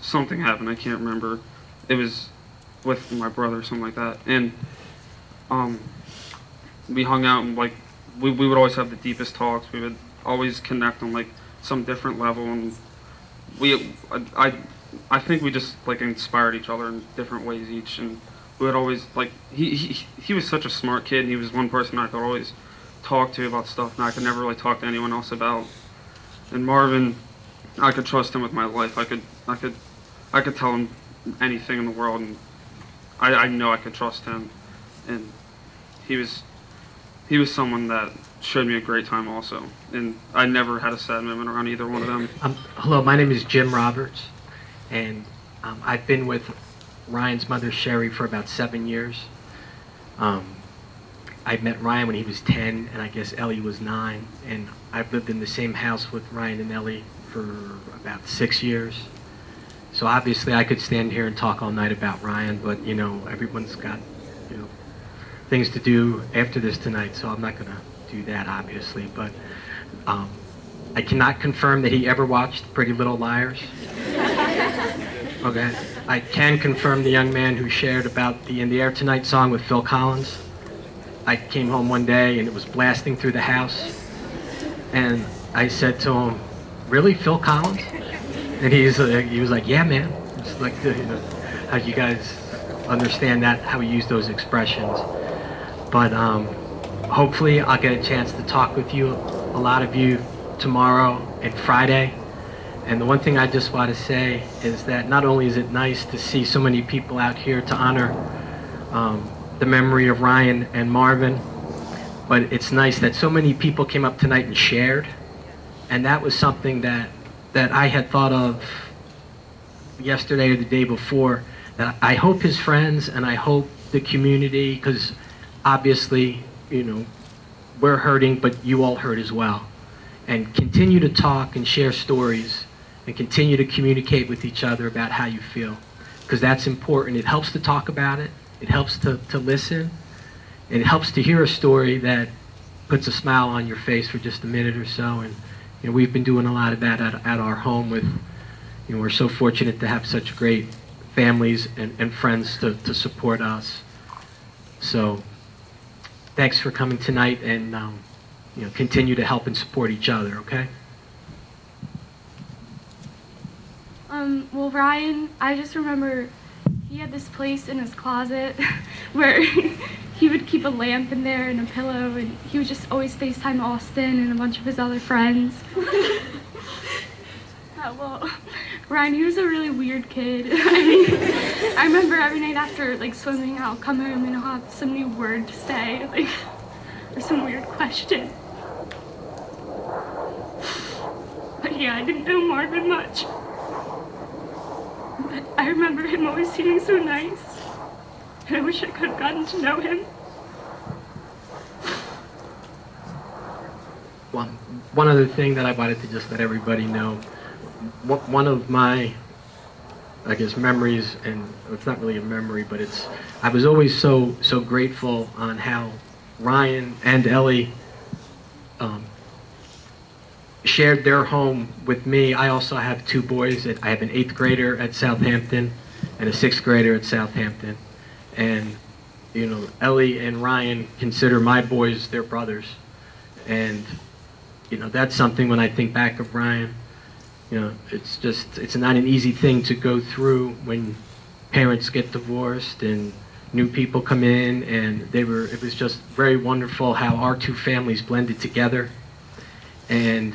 something happened. I can't remember. It was with my brother or something like that, and we hung out, and like we would always have the deepest talks. We would always connect on like some different level, and I think we just like inspired each other in different ways each, and we would always like he was such a smart kid, and he was one person I could always talk to about stuff, and I could never really talk to anyone else about. And Marvin, I could trust him with my life. I could tell him anything in the world, and I know I could trust him. And he was someone that showed me a great time also, and I never had a sad moment around either one of them. Hello, my name is Jim Roberts, and I've been with Ryan's mother Sherry for about 7 years. I met Ryan when he was 10, and I guess Ellie was 9, and I've lived in the same house with Ryan and Ellie for about 6 years. So obviously I could stand here and talk all night about Ryan, but you know, everyone's got, you know, things to do after this tonight, so I'm not going to do that obviously. But I cannot confirm that he ever watched Pretty Little Liars. Okay. I can confirm the young man who shared about the In the Air Tonight song with Phil Collins. I came home one day and it was blasting through the house, and I said to him, "Really, Phil Collins?" And he was like, "Yeah, man. It's like, you know, how you guys understand that, how we use those expressions. But hopefully I'll get a chance to talk with you, a lot of you, tomorrow and Friday. And the one thing I just want to say is that not only is it nice to see so many people out here to honor the memory of Ryan and Marvin, but it's nice that so many people came up tonight and shared. And that was something that I had thought of yesterday or the day before, that I hope his friends and I hope the community, because obviously, you know, we're hurting, but you all hurt as well. And continue to talk and share stories and continue to communicate with each other about how you feel, because that's important. It helps to talk about it. It helps to listen. And it helps to hear a story that puts a smile on your face for just a minute or so. And you know, we've been doing a lot of that at our home with, you know, we're so fortunate to have such great families and friends to support us. So thanks for coming tonight, and you know, continue to help and support each other, okay? Well, Ryan, I just remember he had this place in his closet where he would keep a lamp in there and a pillow, and he would just always FaceTime Austin and a bunch of his other friends. Well, Ryan, he was a really weird kid. I mean, I remember every night after like swimming, I'll come home and I'll have some new word to say, like, or some weird question. But yeah, I didn't know Marvin much. But I remember him always seeming so nice, and I wish I could have gotten to know him. One other thing that I wanted to just let everybody know, one of my, I guess, memories, and it's not really a memory, but it's, I was always so grateful on how Ryan and Ellie shared their home with me. I also have two boys. I have an 8th grader at Southampton and a 6th grader at Southampton. And, you know, Ellie and Ryan consider my boys their brothers. And, you know, that's something when I think back of Ryan, you know, it's not an easy thing to go through when parents get divorced and new people come in, and it was just very wonderful how our two families blended together. And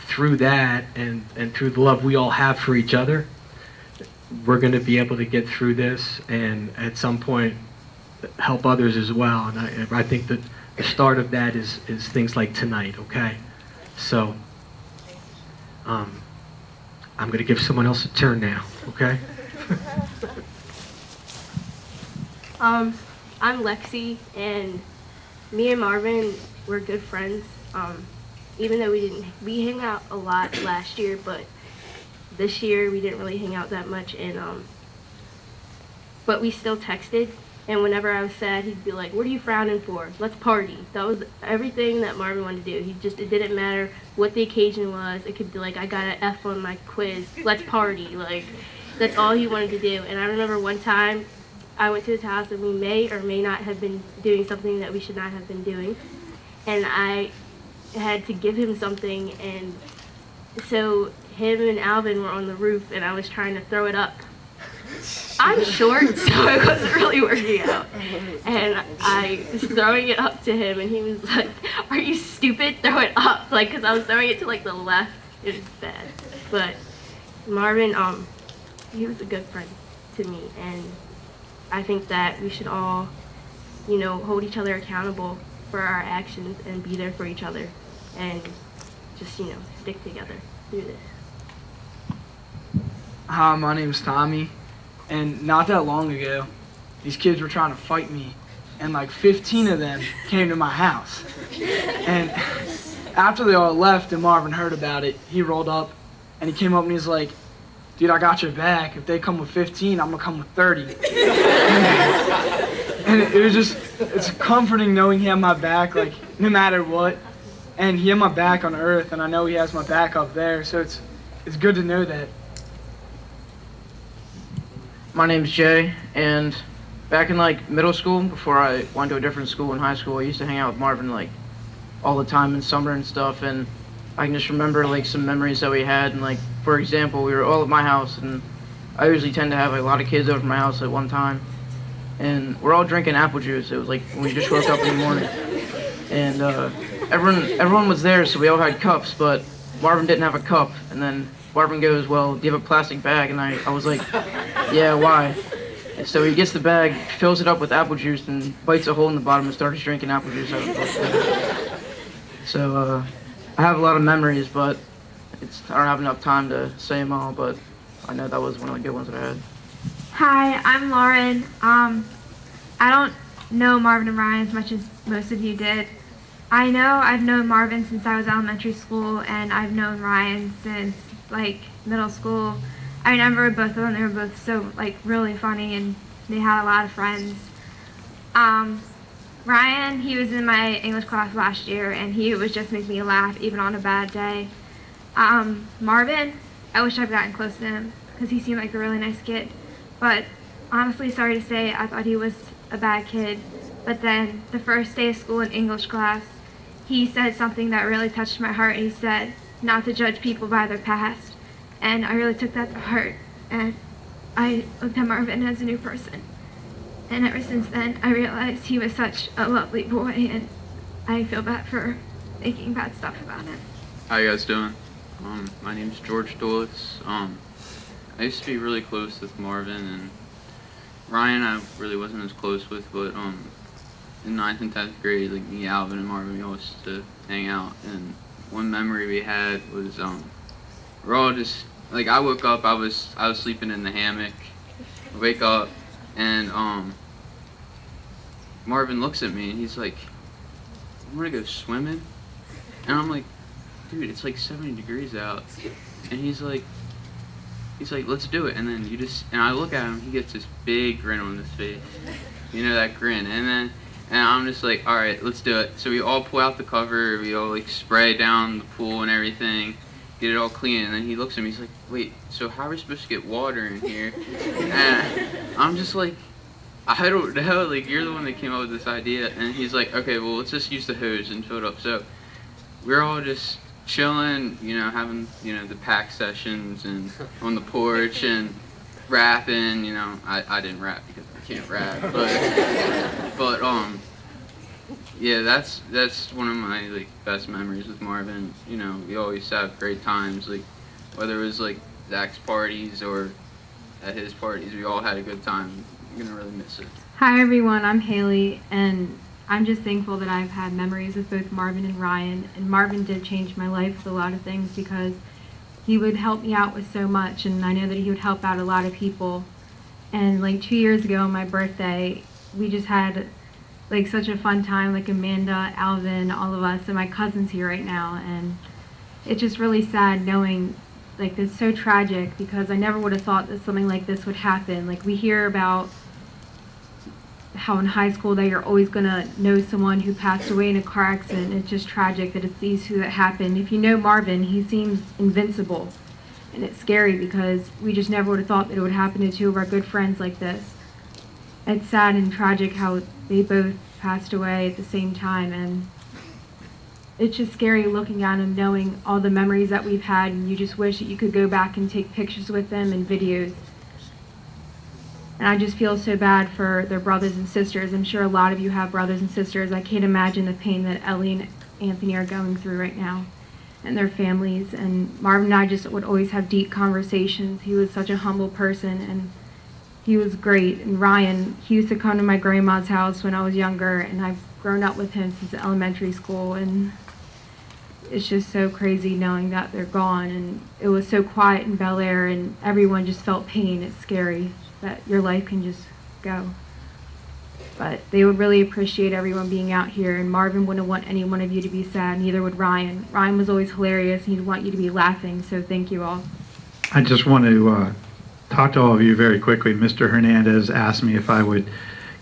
through that and through the love we all have for each other, we're going to be able to get through this and at some point help others as well. And I think that the start of that is things like tonight, okay? So I'm going to give someone else a turn now, okay? I'm Lexi, and me and Marvin were good friends. Even though we hang out a lot last year, but this year we didn't really hang out that much, and but we still texted. And whenever I was sad, he'd be like, "What are you frowning for? Let's party." That was everything that Marvin wanted to do. It didn't matter what the occasion was. It could be like, "I got an F on my quiz. Let's party." Like, that's all he wanted to do. And I remember one time I went to his house, and we may or may not have been doing something that we should not have been doing, and I had to give him something, and so him and Alvin were on the roof, and I was trying to throw it up. I'm short, so it wasn't really working out. And I was throwing it up to him, and he was like, "Are you stupid? Throw it up." Like, because I was throwing it to, like, the left. It was bad. But Marvin, he was a good friend to me, and I think that we should all, you know, hold each other accountable for our actions and be there for each other and just, you know, stick together through this. Hi, my name's Tommy, and not that long ago, these kids were trying to fight me, and like 15 of them came to my house. And after they all left and Marvin heard about it, he rolled up and he came up and he's like, "Dude, I got your back. If they come with 15, I'm gonna come with 30. And it was just, it's comforting knowing he had my back, like, no matter what. And he had my back on earth, and I know he has my back up there, so it's good to know that. My name's Jay, and back in like middle school, before I went to a different school in high school, I used to hang out with Marvin like all the time in summer and stuff, and I can just remember like some memories that we had, and like, for example, we were all at my house, and I usually tend to have like, a lot of kids over at my house at one time, and we're all drinking apple juice. It was like when we just woke up in the morning, and everyone was there, so we all had cups, but Marvin didn't have a cup. And then Marvin goes, "Well, do you have a plastic bag?" And I was like, "Yeah, why?" And so he gets the bag, fills it up with apple juice, and bites a hole in the bottom and starts drinking apple juice out of it. So I have a lot of memories, but I don't have enough time to say them all, but I know that was one of the good ones that I had. Hi, I'm Lauren. I don't know Marvin and Ryan as much as most of you did. I know I've known Marvin since I was elementary school, and I've known Ryan since like middle school. I remember both of them, they were both so like really funny, and they had a lot of friends. Ryan, he was in my English class last year, and he would just make me laugh even on a bad day. Marvin, I wish I'd gotten close to him because he seemed like a really nice kid. But honestly, sorry to say, I thought he was a bad kid. But then the first day of school in English class, he said something that really touched my heart. He said not to judge people by their past. And I really took that to heart. And I looked at Marvin as a new person. And ever since then, I realized he was such a lovely boy, and I feel bad for making bad stuff about him. How you guys doing? My name's George Dulitz. I used to be really close with Marvin, and Ryan I really wasn't as close with, but in 9th and 10th grade, like me, Alvin, and Marvin, we all used to hang out, and one memory we had was we're all just, like I woke up, I was sleeping in the hammock, I wake up, and Marvin looks at me and he's like, "You wanna go swimming?" And I'm like, "Dude, it's like 70 degrees out." And he's like, "Let's do it." And then and I look at him, he gets this big grin on his face. You know, that grin. And I'm just like, "All right, let's do it." So we all pull out the cover, we all like spray down the pool and everything, get it all clean. And then he looks at me, he's like, "Wait, so how are we supposed to get water in here?" And I'm just like, "I don't know, like you're the one that came up with this idea." And he's like, "Okay, well let's just use the hose and fill it up." So we're all just chilling, you know, having, you know, the pack sessions and on the porch and rapping, you know. I didn't rap because I can't rap, but yeah, that's one of my like best memories with Marvin. You know, we always have great times, like whether it was like Zach's parties or at his parties, we all had a good time. I'm gonna really miss it. Hi everyone, I'm Haley, and I'm just thankful that I've had memories with both Marvin and Ryan. And Marvin did change my life with a lot of things because he would help me out with so much, and I know that he would help out a lot of people. And like 2 years ago on my birthday, we just had like such a fun time, like Amanda, Alvin, all of us, and my cousin's here right now. And it's just really sad knowing, like, it's so tragic because I never would have thought that something like this would happen. Like, we hear about how in high school that you're always gonna know someone who passed away in a car accident. It's just tragic that it's these two that happened. If you know Marvin, he seems invincible, and it's scary because we just never would have thought that it would happen to two of our good friends like this. It's sad and tragic how they both passed away at the same time, and it's just scary looking at them, knowing all the memories that we've had, and you just wish that you could go back and take pictures with them and videos. And I just feel so bad for their brothers and sisters. I'm sure a lot of you have brothers and sisters. I can't imagine the pain that Ellie and Anthony are going through right now and their families. And Marvin and I just would always have deep conversations. He was such a humble person, and he was great. And Ryan, he used to come to my grandma's house when I was younger, and I've grown up with him since elementary school. And it's just so crazy knowing that they're gone. And it was so quiet in Bel Air, and everyone just felt pain. It's scary that your life can just go. But they would really appreciate everyone being out here, and Marvin wouldn't want any one of you to be sad, neither would Ryan. Ryan was always hilarious, and he'd want you to be laughing, so thank you all. I just want to talk to all of you very quickly. Mr. Hernandez asked me if I would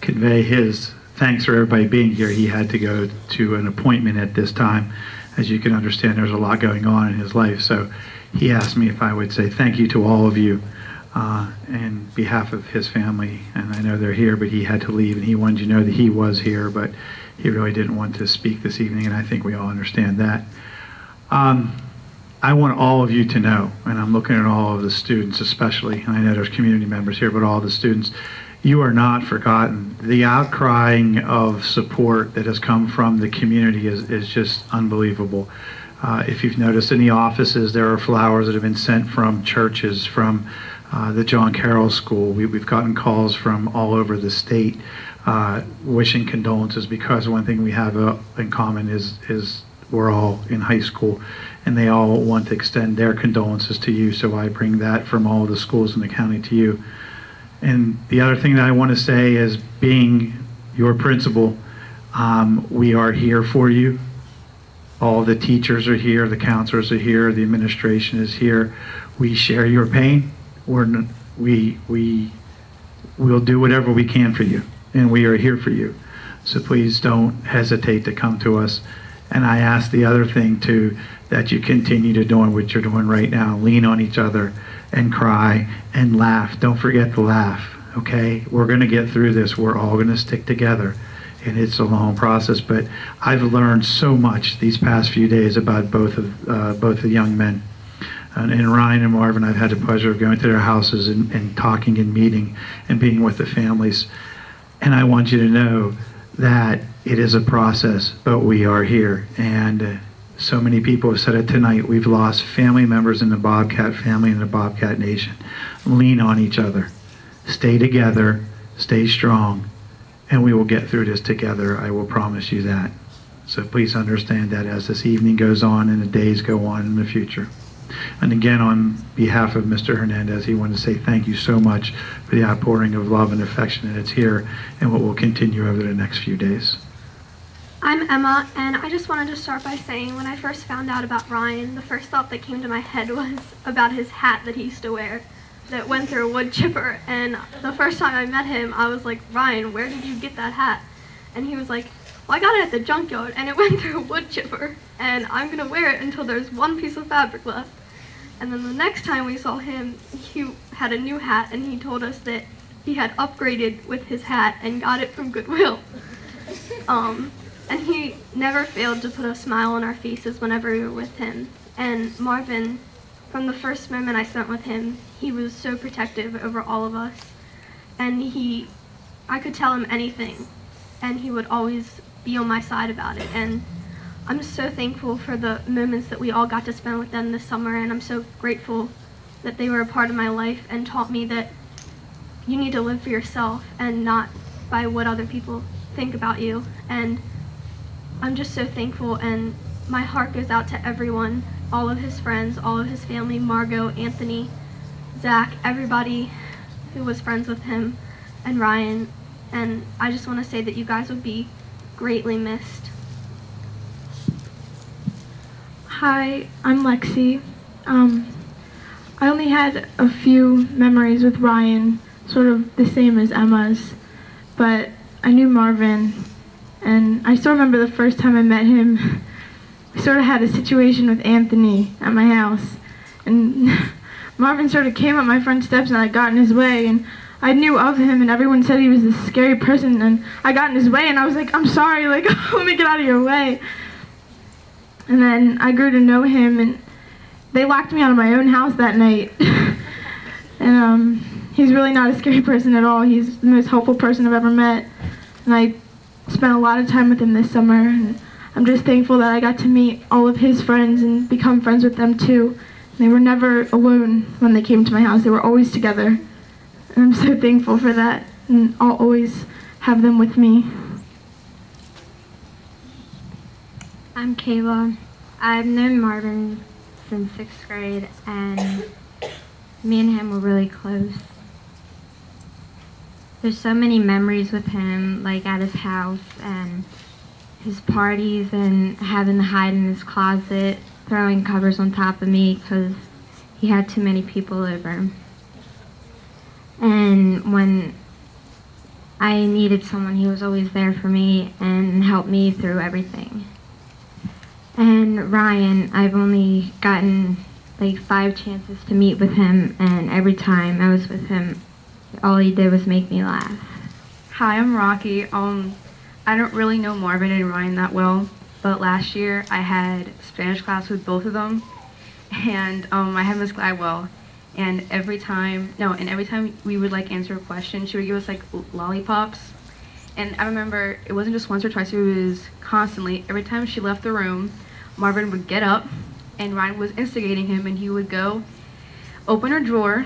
convey his thanks for everybody being here. He had to go to an appointment at this time. As you can understand, there's a lot going on in his life, so he asked me if I would say thank you to all of you on behalf of his family. And I know they're here, but he had to leave, and he wanted you to know that he was here, but he really didn't want to speak this evening, and I think we all understand that. I want all of you to know, and I'm looking at all of the students especially, and I know there's community members here, but all the students, you are not forgotten. The outcrying of support that has come from the community is just unbelievable. If you've noticed in the offices, there are flowers that have been sent from churches, from the John Carroll School. We've gotten calls from all over the state wishing condolences, because one thing we have in common is we're all in high school, and they all want to extend their condolences to you. So I bring that from all the schools in the county to you. And the other thing that I want to say is, being your principal, we are here for you. All the teachers are here, the counselors are here, the administration is here. We share your pain. We'll do whatever we can for you, and we are here for you. So please don't hesitate to come to us. And I ask the other thing too, that you continue to doing what you're doing right now. Lean on each other and cry and laugh. Don't forget to laugh, okay? We're going to get through this. We're all going to stick together, and it's a long process. But I've learned so much these past few days about both the young men. And Ryan and Marvin, I've had the pleasure of going to their houses and talking and meeting and being with the families. And I want you to know that it is a process, but we are here. And so many people have said it tonight. We've lost family members in the Bobcat family and the Bobcat Nation. Lean on each other. Stay together. Stay strong. And we will get through this together. I will promise you that. So please understand that as this evening goes on and the days go on in the future. And again, on behalf of Mr. Hernandez, he wanted to say thank you so much for the outpouring of love and affection that's here, and what will continue over the next few days. I'm Emma, and I just wanted to start by saying, when I first found out about Ryan, the first thought that came to my head was about his hat that he used to wear that went through a wood chipper. And the first time I met him, I was like, Ryan, where did you get that hat? And he was like, well, I got it at the junkyard, and it went through a wood chipper, and I'm going to wear it until there's one piece of fabric left. And then the next time we saw him, he had a new hat, and he told us that he had upgraded with his hat and got it from Goodwill. And he never failed to put a smile on our faces whenever we were with him. And Marvin, from the first moment I spent with him, he was so protective over all of us. And I could tell him anything, and he would always be on my side about it. And I'm so thankful for the moments that we all got to spend with them this summer, and I'm so grateful that they were a part of my life and taught me that you need to live for yourself and not by what other people think about you. And I'm just so thankful, and my heart goes out to everyone, all of his friends, all of his family, Margot, Anthony, Zach, everybody who was friends with him, and Ryan. And I just want to say that you guys would be greatly missed. Hi, I'm Lexi. I only had a few memories with Ryan, sort of the same as Emma's, but I knew Marvin, and I still remember the first time I met him. I sort of had a situation with Anthony at my house, and Marvin sort of came up my front steps, and I got in his way, and I knew of him, and everyone said he was this scary person, and I got in his way, and I was like, I'm sorry, like, let me get out of your way. And then I grew to know him, and they locked me out of my own house that night. And he's really not a scary person at all. He's the most helpful person I've ever met. And I spent a lot of time with him this summer, and I'm just thankful that I got to meet all of his friends and become friends with them too. And they were never alone when they came to my house. They were always together. And I'm so thankful for that, and I'll always have them with me. I'm Kayla. I've known Marvin since 6th grade, and me and him were really close. There's so many memories with him, like at his house and his parties and having to hide in his closet, throwing covers on top of me because he had too many people over. And when I needed someone, he was always there for me and helped me through everything. And Ryan, I've only gotten like 5 chances to meet with him, and every time I was with him, all he did was make me laugh. Hi, I'm Rocky. I don't really know Marvin and Ryan that well, but last year I had Spanish class with both of them, and I had Miss Gladwell, And every time we would like answer a question, she would give us like lollipops. And I remember it wasn't just once or twice, it was constantly. Every time she left the room, Marvin would get up and Ryan was instigating him, and he would go open her drawer,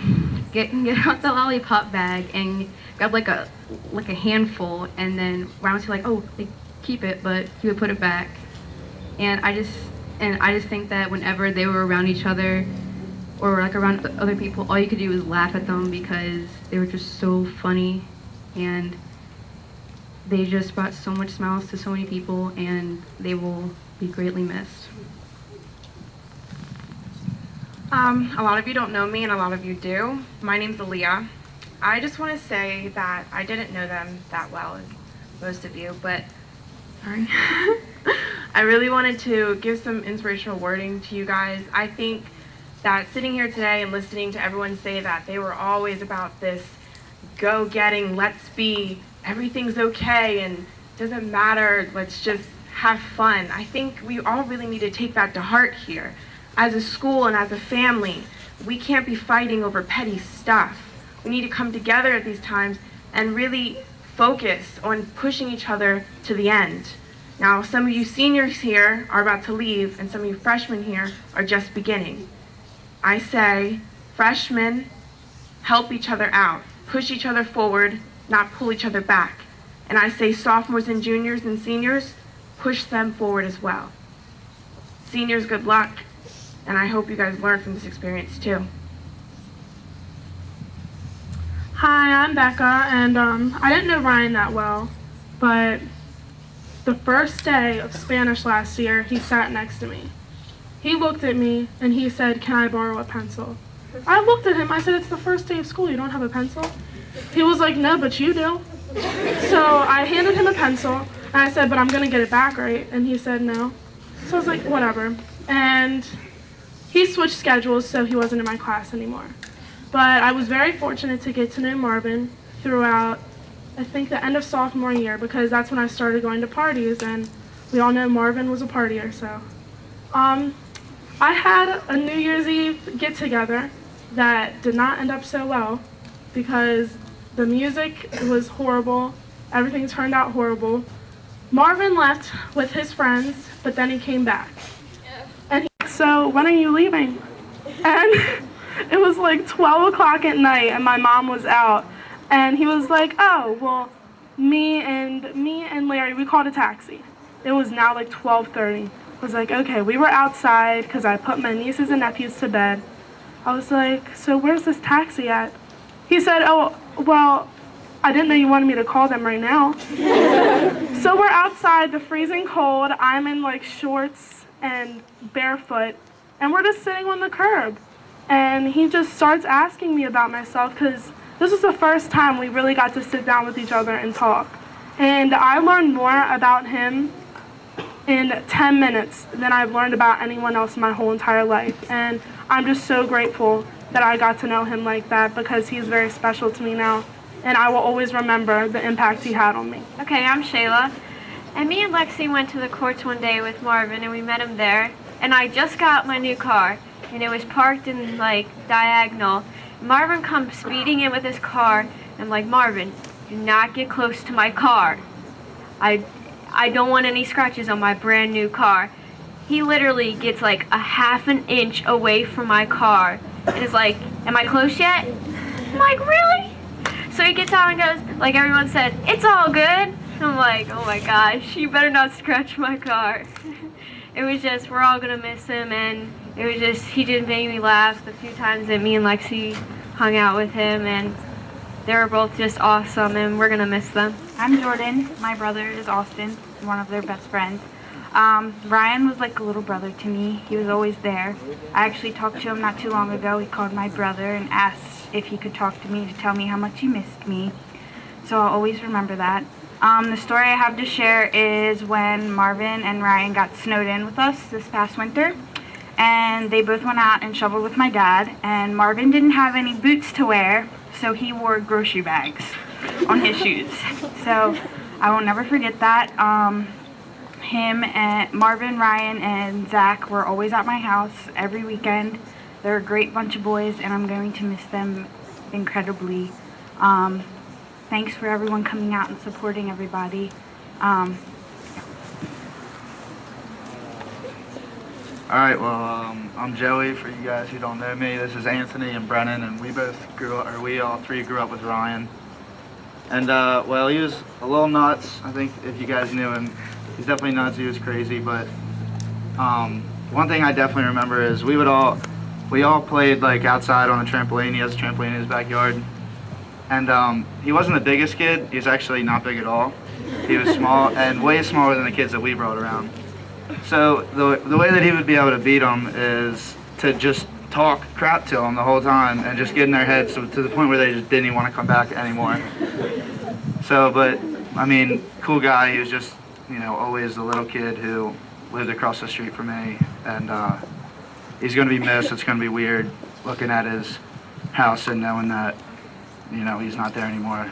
get out the lollipop bag and grab like a handful, and then Ryan would say like, oh, like, keep it, but he would put it back. And I just think that whenever they were around each other or like around other people, all you could do was laugh at them because they were just so funny, and they just brought so much smiles to so many people, and they will be greatly missed. A lot of you don't know me, and a lot of you do. My name's Aaliyah. I just want to say that I didn't know them that well, as most of you, but sorry. I really wanted to give some inspirational wording to you guys. I think that sitting here today and listening to everyone say that they were always about this go-getting, let's be, everything's okay, and doesn't matter, let's just have fun. I think we all really need to take that to heart here. As a school and as a family, we can't be fighting over petty stuff. We need to come together at these times and really focus on pushing each other to the end. Now, some of you seniors here are about to leave, and some of you freshmen here are just beginning. I say, freshmen, help each other out, push each other forward, not pull each other back. And I say sophomores and juniors and seniors, push them forward as well. Seniors, good luck, and I hope you guys learn from this experience too. Hi, I'm Becca, and I didn't know Ryan that well, but the first day of Spanish last year, he sat next to me. He looked at me and he said, "Can I borrow a pencil?" I looked at him, I said, "It's the first day of school, you don't have a pencil?" He was like, "No, but you do." So I handed him a pencil, and I said, "But I'm gonna get it back, right?" And he said no. So I was like, whatever. And he switched schedules, so he wasn't in my class anymore. But I was very fortunate to get to know Marvin throughout, I think, the end of sophomore year, because that's when I started going to parties, and we all know Marvin was a partier, so. I had a New Year's Eve get-together that did not end up so well, because the music was horrible, everything turned out horrible. Marvin left with his friends, but then he came back. And so, when are you leaving? And it was like 12 o'clock at night, and my mom was out. And he was like, "Oh, well, me and Larry, we called a taxi." It was now like 12:30. I was like, okay, we were outside because I put my nieces and nephews to bed. I was like, "So where's this taxi at?" He said, "Oh, well, I didn't know you wanted me to call them right now." So we're outside, the freezing cold. I'm in like shorts and barefoot, and we're just sitting on the curb. And he just starts asking me about myself, because this was the first time we really got to sit down with each other and talk. And I learned more about him in 10 minutes than I've learned about anyone else my whole entire life. And I'm just so grateful that I got to know him like that, because he's very special to me now. And I will always remember the impact he had on me. Okay, I'm Shayla. And me and Lexi went to the courts one day with Marvin, and we met him there. And I just got my new car, and it was parked in like diagonal. Marvin comes speeding in with his car, and I'm like, "Marvin, do not get close to my car. I don't want any scratches on my brand new car." He literally gets like a half an inch away from my car and is like, "Am I close yet?" I'm like, "Really?" So he gets out and goes, like everyone said, "It's all good." I'm like, "Oh my gosh, you better not scratch my car." It was just, we're all gonna miss him, and it was just, he just made me laugh the few times that me and Lexi hung out with him, and they were both just awesome, and we're gonna miss them. I'm Jordan. My brother is Austin, one of their best friends. Ryan was like a little brother to me. He was always there. I actually talked to him not too long ago. He called my brother and asked if he could talk to me to tell me how much he missed me. So I'll always remember that. The story I have to share is when Marvin and Ryan got snowed in with us this past winter. And they both went out and shoveled with my dad. And Marvin didn't have any boots to wear, so he wore grocery bags on his shoes. So I will never forget that. Him and Marvin, Ryan, and Zach were always at my house every weekend. They're a great bunch of boys, and I'm going to miss them incredibly. Thanks for everyone coming out and supporting everybody. All right, well, I'm Joey. For you guys who don't know me, this is Anthony and Brennan, and we all three grew up with Ryan. And well, he was a little nuts. I think if you guys knew him, he's definitely nuts. He was crazy, but one thing I definitely remember is we all played like outside on a trampoline. He has a trampoline in his backyard, and he wasn't the biggest kid. He was actually not big at all. He was small and way smaller than the kids that we brought around. So the way that he would be able to beat them is to just talk crap to them the whole time and just get in their heads to the point where they just didn't even want to come back anymore. So, but I mean, cool guy. He was just, you know, always the little kid who lived across the street from me, and he's going to be missed. It's going to be weird looking at his house and knowing that, you know, he's not there anymore.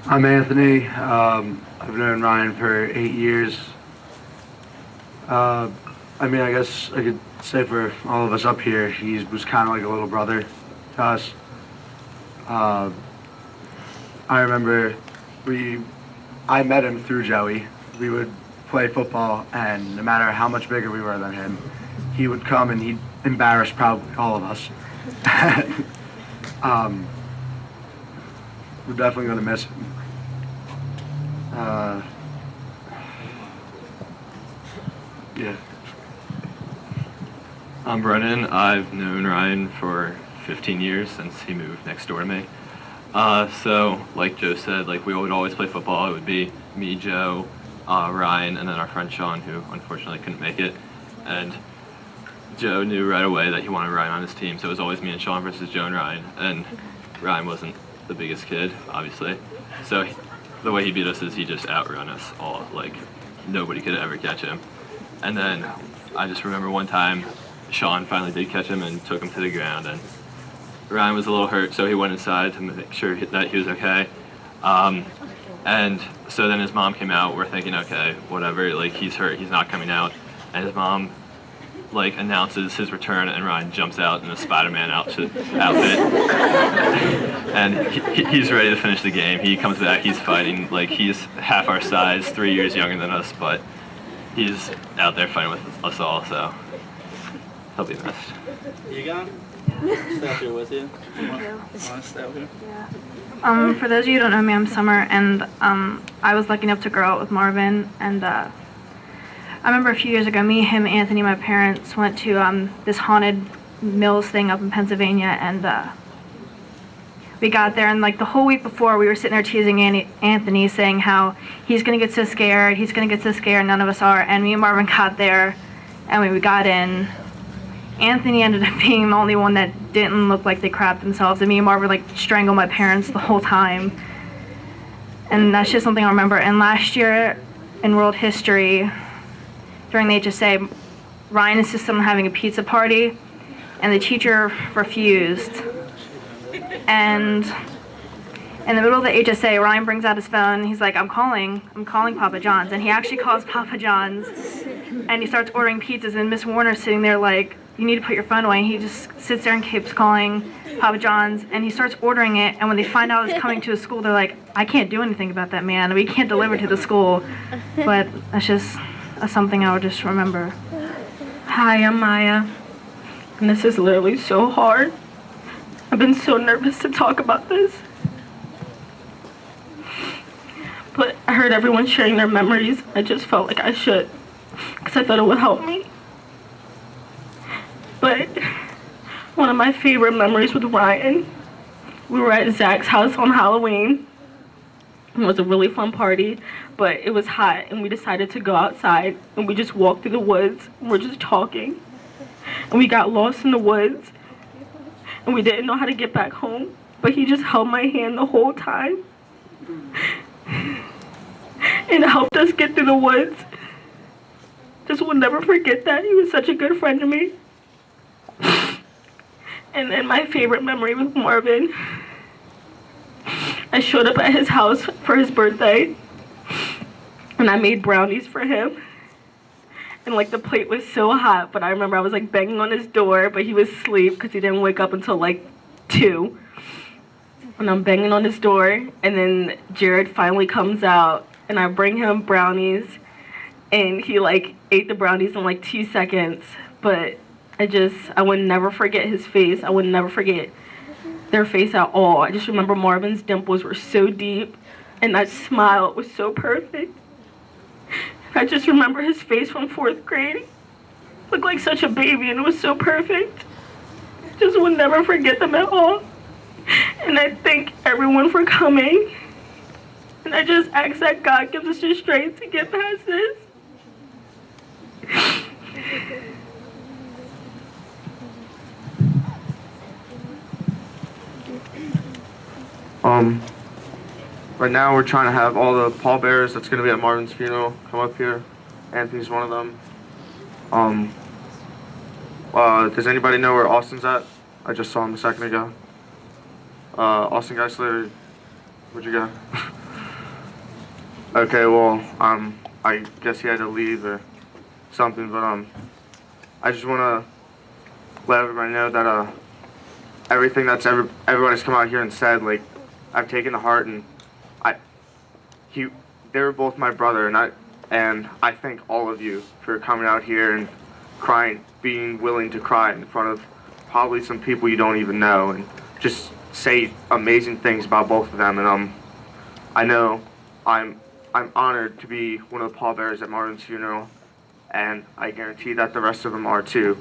I'm Anthony. I've known Ryan for 8 years. I mean, I guess I could say for all of us up here, he was kind of like a little brother to us. I remember I met him through Joey. We would play football, and no matter how much bigger we were than him, he would come and he'd embarrass probably all of us. We're definitely going to miss him. Yeah. I'm Brennan. I've known Ryan for 15 years since he moved next door to me. So, like Joe said, like we would always play football. It would be me, Joe, Ryan, and then our friend Sean, who unfortunately couldn't make it. And Joe knew right away that he wanted Ryan on his team, so it was always me and Sean versus Joe and Ryan. And Ryan wasn't the biggest kid, obviously. So the way he beat us is he just outrun us all. Like nobody could ever catch him. And then I just remember one time Sean finally did catch him and took him to the ground, and Ryan was a little hurt, so he went inside to make sure that he was okay. And so then his mom came out. We're thinking, okay, whatever, like he's hurt, he's not coming out. And his mom like announces his return, and Ryan jumps out in a Spider-Man outfit. And he's ready to finish the game. He comes back, he's fighting, like he's half our size, 3 years younger than us, but he's out there fighting with us all, so he'll be missed. You gone? Stay up here with you. Want to stay up here? Yeah. For those of you who don't know me, I'm Summer, and I was lucky enough to grow up with Marvin. And I remember a few years ago, me, him, Anthony, my parents went to this haunted mills thing up in Pennsylvania, and we got there, and like the whole week before, we were sitting there teasing Anthony, saying how he's gonna get so scared, none of us are. And me and Marvin got there, and when we got in, Anthony ended up being the only one that didn't look like they crapped themselves, and me and Marvin like strangled my parents the whole time. And that's just something I remember. And last year in world history, during the HSA, Ryan insisted on having a pizza party, and the teacher refused. And in the middle of the HSA, Ryan brings out his phone. He's like, I'm calling Papa John's. And he actually calls Papa John's, and he starts ordering pizzas. And Miss Warner's sitting there like, you need to put your phone away. And he just sits there and keeps calling Papa John's, and he starts ordering it. And when they find out it's coming to his school, they're like, I can't do anything about that, man. We can't deliver to the school. But that's just something I would just remember. Hi, I'm Maya, and this is literally so hard. I've been so nervous to talk about this. But I heard everyone sharing their memories. I just felt like I should, because I thought it would help me. But one of my favorite memories with Ryan, we were at Zach's house on Halloween. It was a really fun party, but it was hot, and we decided to go outside, and we just walked through the woods, and we're just talking. And we got lost in the woods, and we didn't know how to get back home, but he just held my hand the whole time and helped us get through the woods. Just will never forget that. He was such a good friend to me. And then my favorite memory with Marvin, I showed up at his house for his birthday, and I made brownies for him. and like the plate was so hot, but I remember I was like banging on his door, but he was asleep because he didn't wake up until like 2. And I'm banging on his door, and then Jared finally comes out, and I bring him brownies, and he like ate the brownies in like 2 seconds. But I would never forget his face. I would never forget their face at all. I just remember Marvin's dimples were so deep, and that smile was so perfect. I just remember his face from 4th grade. Looked like such a baby, and it was so perfect. Just would never forget them at all. And I thank everyone for coming. And I just ask that God gives us the strength to get past this. Right now we're trying to have all the pallbearers that's going to be at Marvin's funeral come up here. Anthony's one of them. Does anybody know where Austin's at? I just saw him a second ago. Austin Geisler, where'd you go? Okay, well, I guess he had to leave or something, but I just want to let everybody know that everything that's everybody's come out here and said, like, I've taken to heart, and they were both my brother, and I thank all of you for coming out here and crying, being willing to cry in front of probably some people you don't even know, and just say amazing things about both of them. And I know I'm honored to be one of the pallbearers at Marvin's funeral, and I guarantee that the rest of them are too.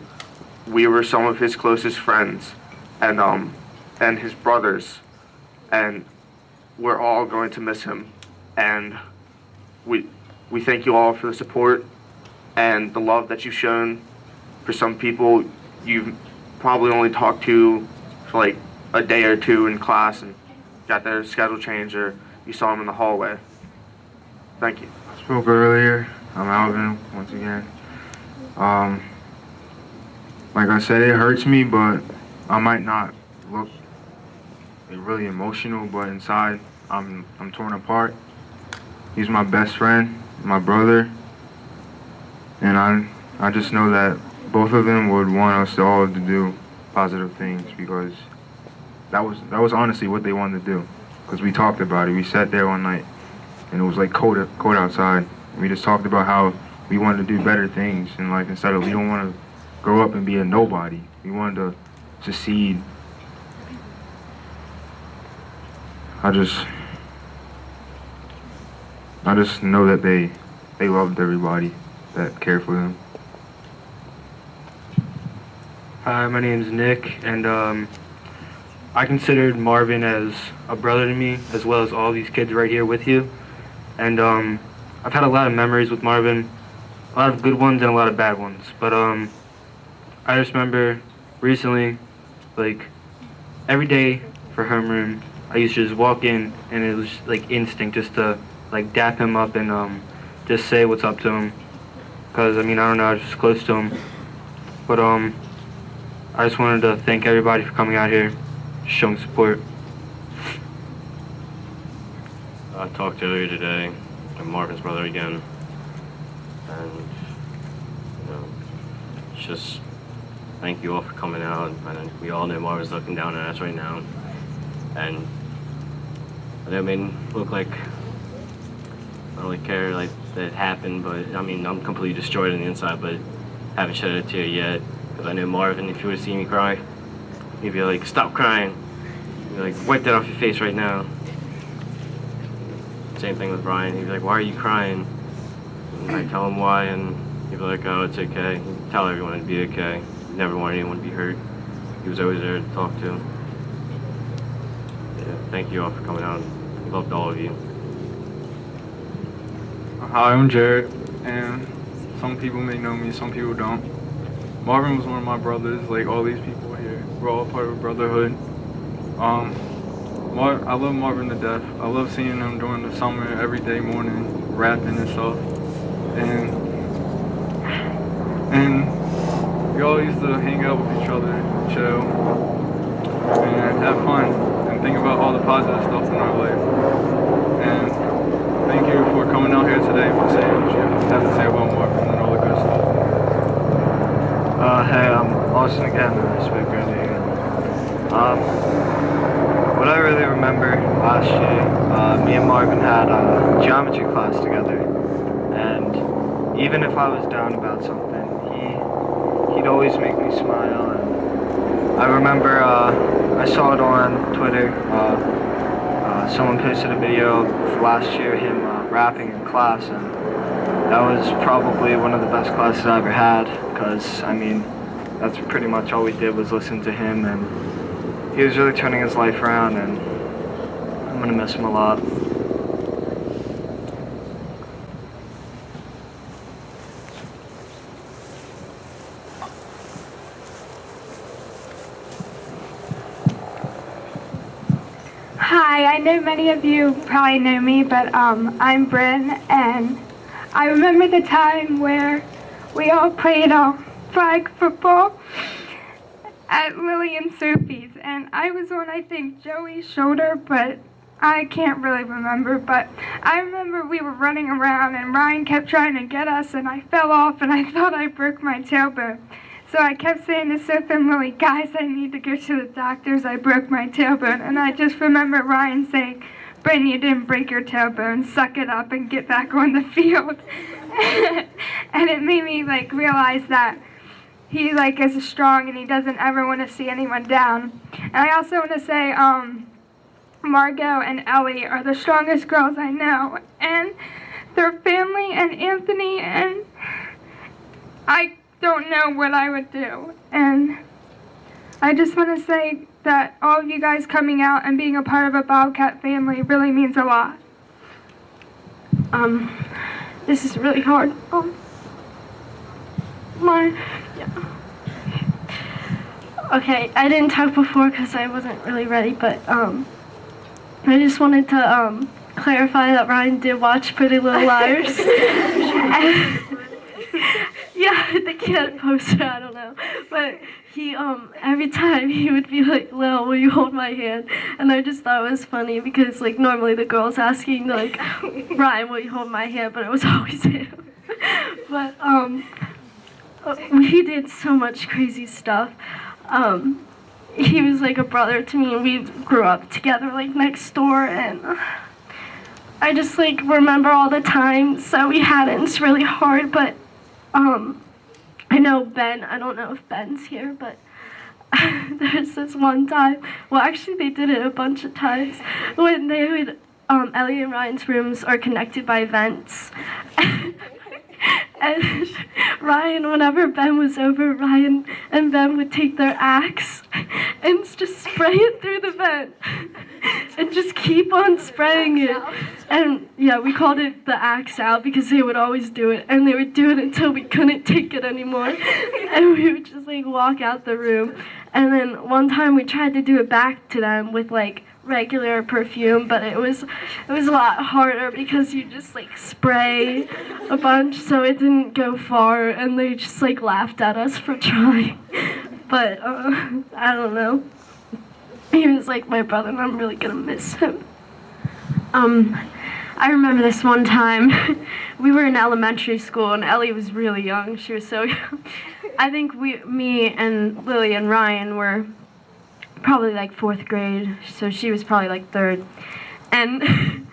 We were some of his closest friends, and his brothers, and we're all going to miss him. And we thank you all for the support and the love that you've shown. For some people, you've probably only talked to for like a day or two in class and got their schedule changed, or you saw them in the hallway. Thank you. I spoke earlier. I'm Alvin once again. Like I said, it hurts me, but I might not look really emotional, but inside I'm torn apart. He's my best friend, my brother, and I just know that both of them would want us all to do positive things, because that was honestly what they wanted to do. Because we talked about it. We sat there one night, and it was like cold outside. We just talked about how we wanted to do better things, and like instead of, we don't want to grow up and be a nobody. We wanted to succeed. I just know that they loved everybody that cared for them. Hi, my name's Nick, and I considered Marvin as a brother to me, as well as all these kids right here with you. And I've had a lot of memories with Marvin, a lot of good ones and a lot of bad ones. But I just remember recently, like every day for homeroom, I used to just walk in, and it was like instinct just to like dap him up and just say what's up to him. Cause I mean, I don't know, I was just close to him. But I just wanted to thank everybody for coming out here, showing support. I talked earlier today. I'm Marvin's brother again, and it's just thank you all for coming out. And we all know Marvin's looking down at us right now, and I know it made look like I don't really care like that it happened, but I mean I'm completely destroyed on the inside, but haven't shed a tear yet. Because I know Marvin, if you would have seen me cry, he'd be like, stop crying. He'd be like, wipe that off your face right now. Same thing with Ryan. He'd be like, why are you crying? And I tell him why, and he'd be like, oh, it's okay. He'd tell everyone it'd be okay. He never wanted anyone to be hurt. He was always there to talk to. Yeah, thank you all for coming out. I loved all of you. Hi, I'm Jared, and some people may know me, some people don't. Marvin was one of my brothers, like all these people here. We're all part of Brotherhood. I love Marvin to death. I love seeing him during the summer, every day morning, rapping and stuff. And we all used to hang out with each other, chill, and have fun, and think about all the positive stuff in our life. And thank you for coming out here today and for saying what you have to say about Marvin and all the good stuff. last year, me and Marvin had a geometry class together, and even if I was down about something, he'd always make me smile. And I remember I saw it on Twitter. Someone posted a video of last year him rapping in class, and that was probably one of the best classes I ever had, because I mean, that's pretty much all we did was listen to him, and he was really turning his life around, and I'm gonna miss him a lot. Hi, I know many of you probably know me, but I'm Bryn, and I remember the time where we all played flag football at Lily and Sophie's, and I was on, I think, Joey's shoulder, but I can't really remember. But I remember we were running around, and Ryan kept trying to get us, and I fell off, and I thought I broke my tailbone. So I kept saying to Sophie and Lily, guys, I need to go to the doctors. I broke my tailbone. And I just remember Ryan saying, Bryn, you didn't break your tailbone. Suck it up and get back on the field. And it made me realize that he is strong and he doesn't ever want to see anyone down. And I also want to say Margot and Ellie are the strongest girls I know. And their family and Anthony, and I don't know what I would do. And I just want to say that all of you guys coming out and being a part of a Bobcat family really means a lot. This is really hard. Okay, I didn't talk before because I wasn't really ready, but I just wanted to clarify that Ryan did watch Pretty Little Liars. Yeah, I think he had a poster, I don't know. But he, every time he would be like, Lil, will you hold my hand? And I just thought it was funny because, normally the girl's asking, Ryan, will you hold my hand? But it was always him. But, we did so much crazy stuff. He was like a brother to me, and we grew up together, next door, and I just, remember all the times that we had it, and it's really hard, but I know Ben, I don't know if Ben's here, but there's this one time, well actually they did it a bunch of times, when they would, Ellie and Ryan's rooms are connected by vents, and Ryan, whenever Ben was over, Ryan and Ben would take their axe and just spray it through the vent and just keep on spraying it. And yeah, we called it the axe out because they would always do it, and they would do it until we couldn't take it anymore. And we would just walk out the room. And then one time we tried to do it back to them with regular perfume, but it was a lot harder because you just spray a bunch, so it didn't go far, and they just laughed at us for trying. But I don't know. He was my brother, and I'm really gonna miss him. I remember this one time, we were in elementary school, and Ellie was really young. She was so young. I think me and Lily and Ryan were probably 4th grade, so she was probably 3rd. And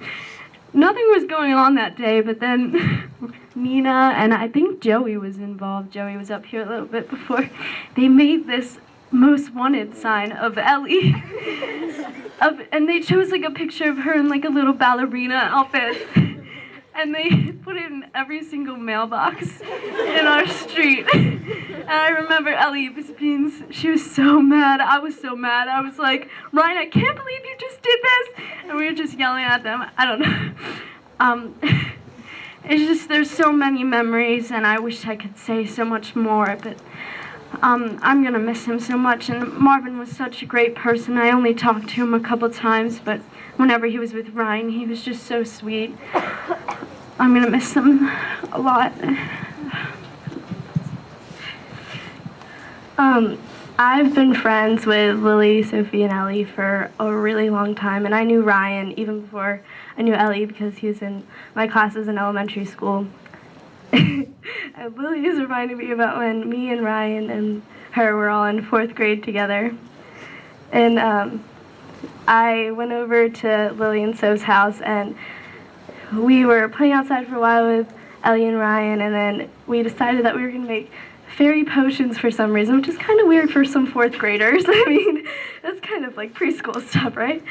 nothing was going on that day, but then Nina and I think Joey was involved. Joey was up here a little bit before. They made this most wanted sign of Ellie. And they chose a picture of her in a little ballerina outfit. And they put it in every single mailbox in our street. And I remember Ellie she was so mad. I was so mad. I was like, Ryan, I can't believe you just did this. And we were just yelling at them. I don't know. It's just, there's so many memories, and I wish I could say so much more, but I'm gonna miss him so much. And Marvin was such a great person. I only talked to him a couple times, but whenever he was with Ryan, he was just so sweet. I'm gonna miss him a lot. I've been friends with Lily, Sophie, and Ellie for a really long time, and I knew Ryan even before I knew Ellie because he was in my classes in elementary school. And Lily is reminding me about when me and Ryan and her were all in 4th grade together. And I went over to Lily and So's house, and we were playing outside for a while with Ellie and Ryan, and then we decided that we were going to make fairy potions for some reason, which is kind of weird for some fourth graders. I mean, that's kind of like preschool stuff, right?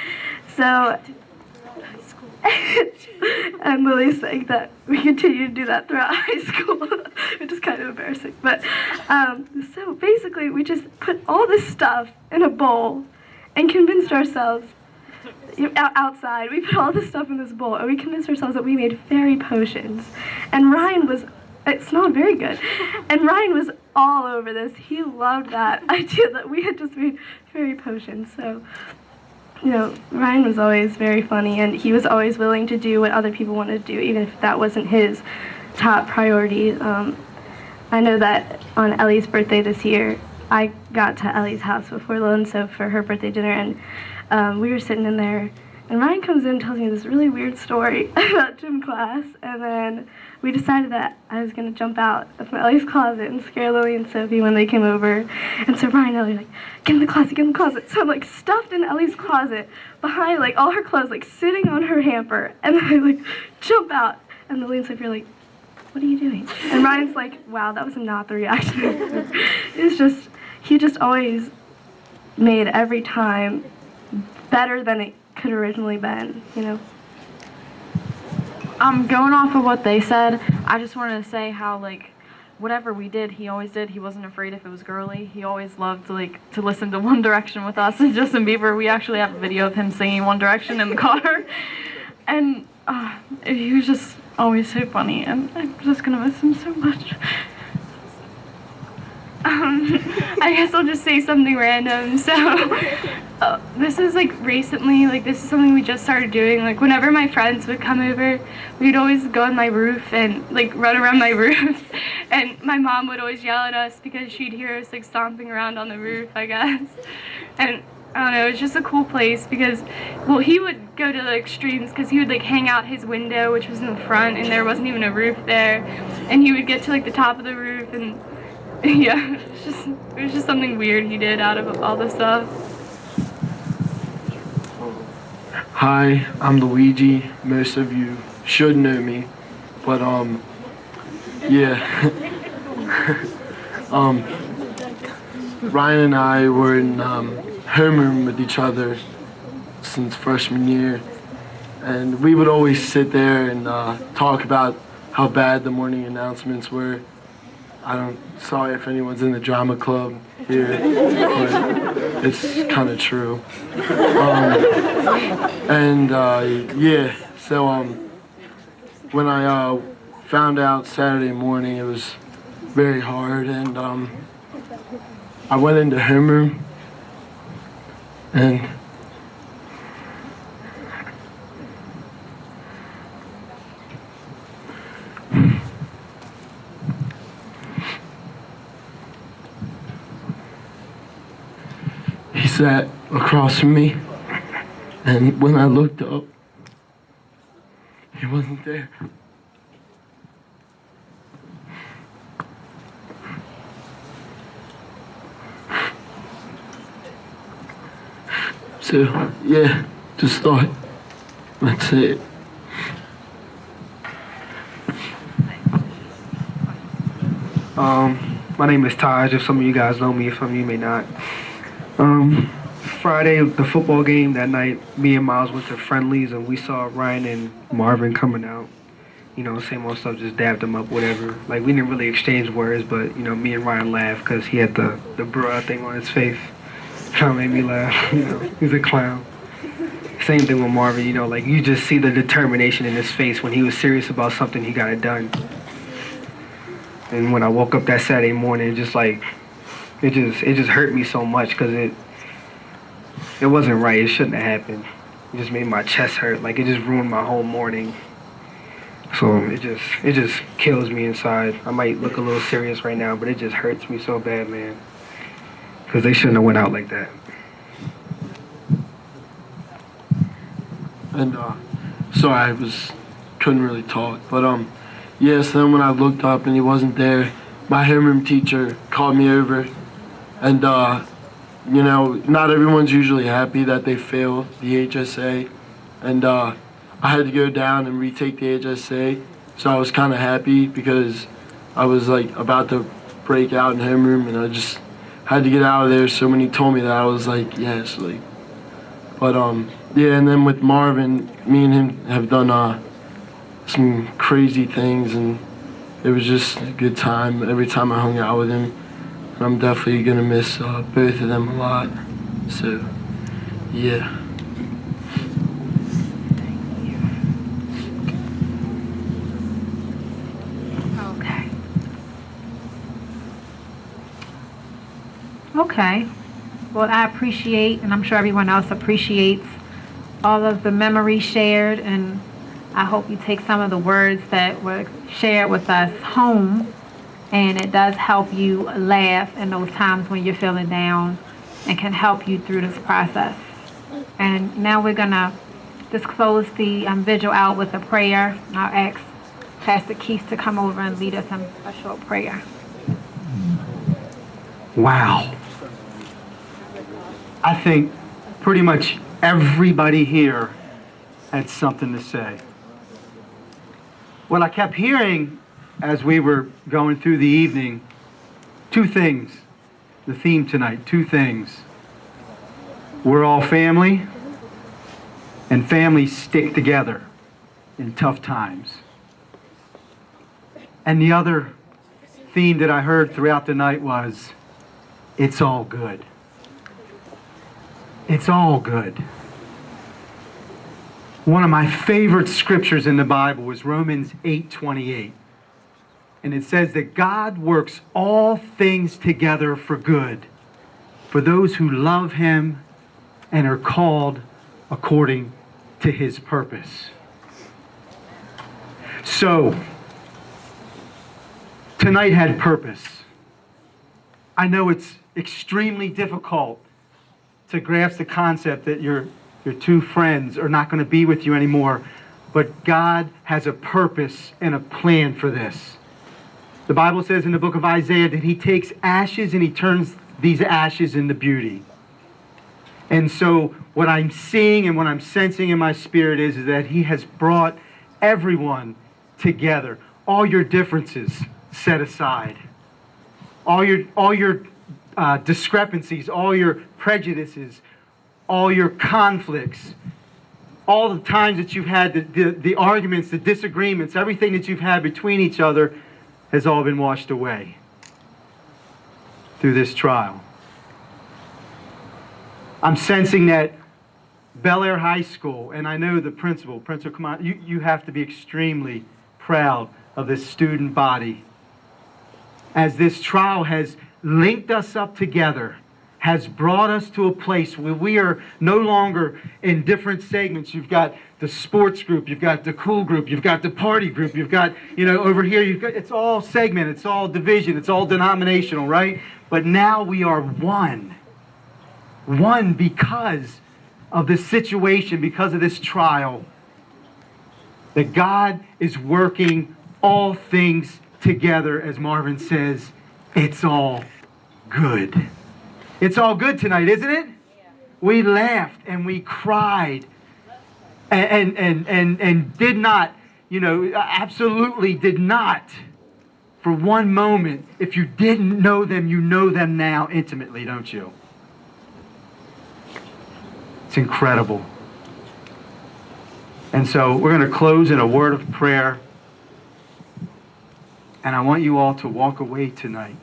So, and Lily's saying that we continue to do that throughout high school, which is kind of embarrassing. But, so basically, we just put all this stuff in a bowl and convinced ourselves, outside, we put all this stuff in this bowl, and we convinced ourselves that we made fairy potions. And Ryan was, it's not very good, and Ryan was all over this. He loved that idea that we had just made fairy potions. So, you know, Ryan was always very funny, and he was always willing to do what other people wanted to do, even if that wasn't his top priority. I know that on Ellie's birthday this year, I got to Ellie's house before Lil and So for her birthday dinner, and we were sitting in there, and Ryan comes in and tells me this really weird story about gym class, and then we decided that I was going to jump out of Ellie's closet and scare Lily and Sophie when they came over. And so Ryan and Ellie were like, get in the closet, get in the closet. So I'm like stuffed in Ellie's closet behind like all her clothes, like sitting on her hamper, and then I like jump out, and Lily and Sophie are like, what are you doing? And Ryan's like, wow, that was not the reaction. It's just, he just always made every time better than it could originally been, you know? Going off of what they said, I just wanted to say how, like, whatever we did, he always did. He wasn't afraid if it was girly. He always loved, like, to listen to One Direction with us and Justin Bieber. We actually have a video of him singing One Direction in the car. And he was just always so funny, and I'm just gonna miss him so much. I guess I'll just say something random. So, this is like recently, like this is something we just started doing. Like whenever my friends would come over, we'd always go on my roof and like run around my roof. And my mom would always yell at us because she'd hear us like stomping around on the roof, I guess. And I don't know, it's just a cool place because, well, he would go to the extremes because he would like hang out his window, which was in the front, and there wasn't even a roof there. And he would get to like the top of the roof, and yeah, it was just something weird he did out of all the stuff. Hi, I'm Luigi. Most of you should know me, but yeah. Ryan and I were in homeroom with each other since freshman year, and we would always sit there and talk about how bad the morning announcements were. Sorry if anyone's in the drama club here, but it's kind of true. Yeah, so when I found out Saturday morning, it was very hard, and I went into homeroom, and he sat across from me, and when I looked up, he wasn't there. So, yeah, just thought I'd say it. My name is Taj, if some of you guys know me, if some of you may not. Friday, the football game that night, me and Miles went to friendlies, and we saw Ryan and Marvin coming out. You know, same old stuff, just dabbed him up, whatever. Like, we didn't really exchange words, but, you know, me and Ryan laughed because he had the bruh thing on his face. Kind of made me laugh, you know, he's a clown. Same thing with Marvin, you know, like, you just see the determination in his face when he was serious about something, he got it done. And when I woke up that Saturday morning, just like, it just hurt me so much because it wasn't right. It shouldn't have happened. It just made my chest hurt. Like, it just ruined my whole morning. So it just kills me inside. I might look a little serious right now, but it just hurts me so bad, man. Because they shouldn't have went out like that. And sorry, couldn't really talk, but yes. Then when I looked up and he wasn't there, my homeroom teacher called me over, and you know, not everyone's usually happy that they fail the HSA. And I had to go down and retake the HSA. So I was kind of happy because I was like about to break out in homeroom, and I just had to get out of there. So when he told me that, I was like, yes, like. But yeah, and then with Marvin, me and him have done some crazy things, and it was just a good time every time I hung out with him. And I'm definitely gonna miss both of them a lot. So yeah. Okay. Well, I appreciate, and I'm sure everyone else appreciates, all of the memories shared, and I hope you take some of the words that were shared with us home, and it does help you laugh in those times when you're feeling down and can help you through this process. And now we're going to just close the vigil out with a prayer. I'll ask Pastor Keith to come over and lead us in a short prayer. Wow. I think pretty much everybody here had something to say. What I kept hearing as we were going through the evening, two things. The theme tonight, two things. We're all family, and families stick together in tough times. And the other theme that I heard throughout the night was, it's all good. It's all good. One of my favorite scriptures in the Bible is Romans 8:28. And it says that God works all things together for good for those who love him and are called according to his purpose. So, tonight had purpose. I know it's extremely difficult to grasp the concept that your two friends are not going to be with you anymore, but God has a purpose and a plan for this. The Bible says in the book of Isaiah that he takes ashes and he turns these ashes into beauty. And so what I'm seeing and what I'm sensing in my spirit is that he has brought everyone together. All your differences set aside. All your discrepancies, all your prejudices, all your conflicts, all the times that you've had, the arguments, the disagreements, everything that you've had between each other has all been washed away through this trial. I'm sensing that Bel Air High School, and I know the principal, come on, you have to be extremely proud of this student body. As this trial has linked us up together, has brought us to a place where we are no longer in different segments. You've got the sports group, you've got the cool group, you've got the party group, you've got, over here, it's all segment, it's all division, it's all denominational, right? But now we are one. One because of this situation, because of this trial. That God is working all things together, as Marvin says, it's all good. It's all good tonight, isn't it? We laughed and we cried and did not, absolutely did not for one moment. If you didn't know them, you know them now intimately, don't you? It's incredible. And so we're going to close in a word of prayer. And I want you all to walk away tonight,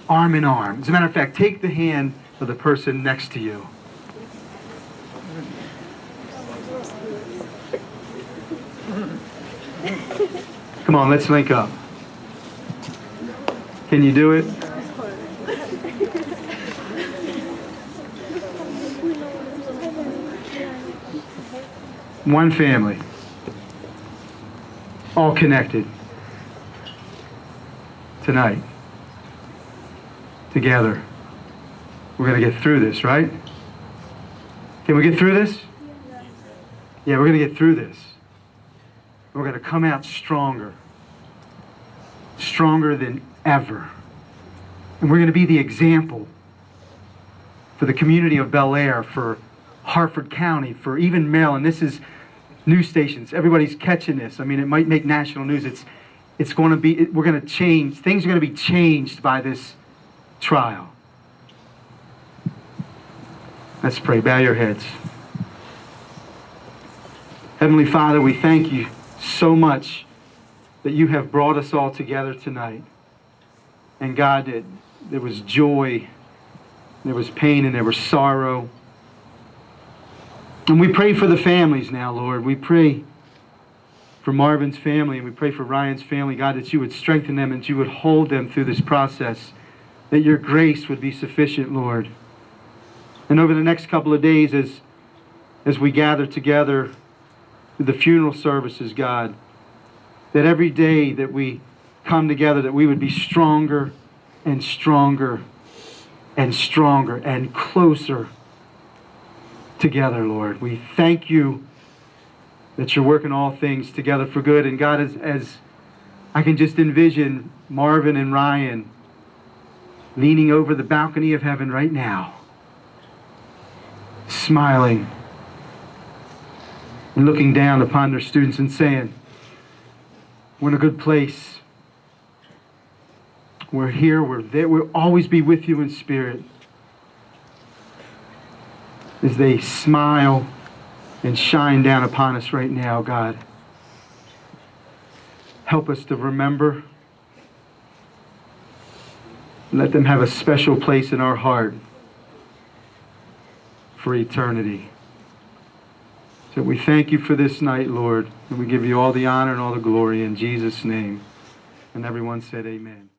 arm in arm. As a matter of fact, take the hand of the person next to you. Come on, let's link up. Can you do it? One family, all connected tonight, together. We're going to get through this, right? Can we get through this? Yeah, we're going to get through this. We're going to come out stronger, stronger than ever. And we're going to be the example for the community of Bel Air, for Harford County, for even Maryland. This is news stations. Everybody's catching this. I mean, it might make national news. It's going to be, we're going to change. Things are going to be changed by this trial. Let's pray. Bow your heads. Heavenly Father, we thank you so much that you have brought us all together tonight. And God, that there was joy, there was pain, and there was sorrow. And we pray for the families now, Lord. We pray for Marvin's family, and we pray for Ryan's family, God, that you would strengthen them and that you would hold them through this process, that your grace would be sufficient, Lord. And over the next couple of days, as we gather together the funeral services, God, that every day that we come together, that we would be stronger and stronger and stronger and closer together, Lord. We thank you that you're working all things together for good. And God, as I can just envision Marvin and Ryan leaning over the balcony of heaven right now, smiling and looking down upon their students and saying, we're in a good place. We're here, we're there, we'll always be with you in spirit. As they smile and shine down upon us right now, God, help us to remember. Let them have a special place in our heart for eternity. So we thank you for this night, Lord, and we give you all the honor and all the glory in Jesus' name. And everyone said amen.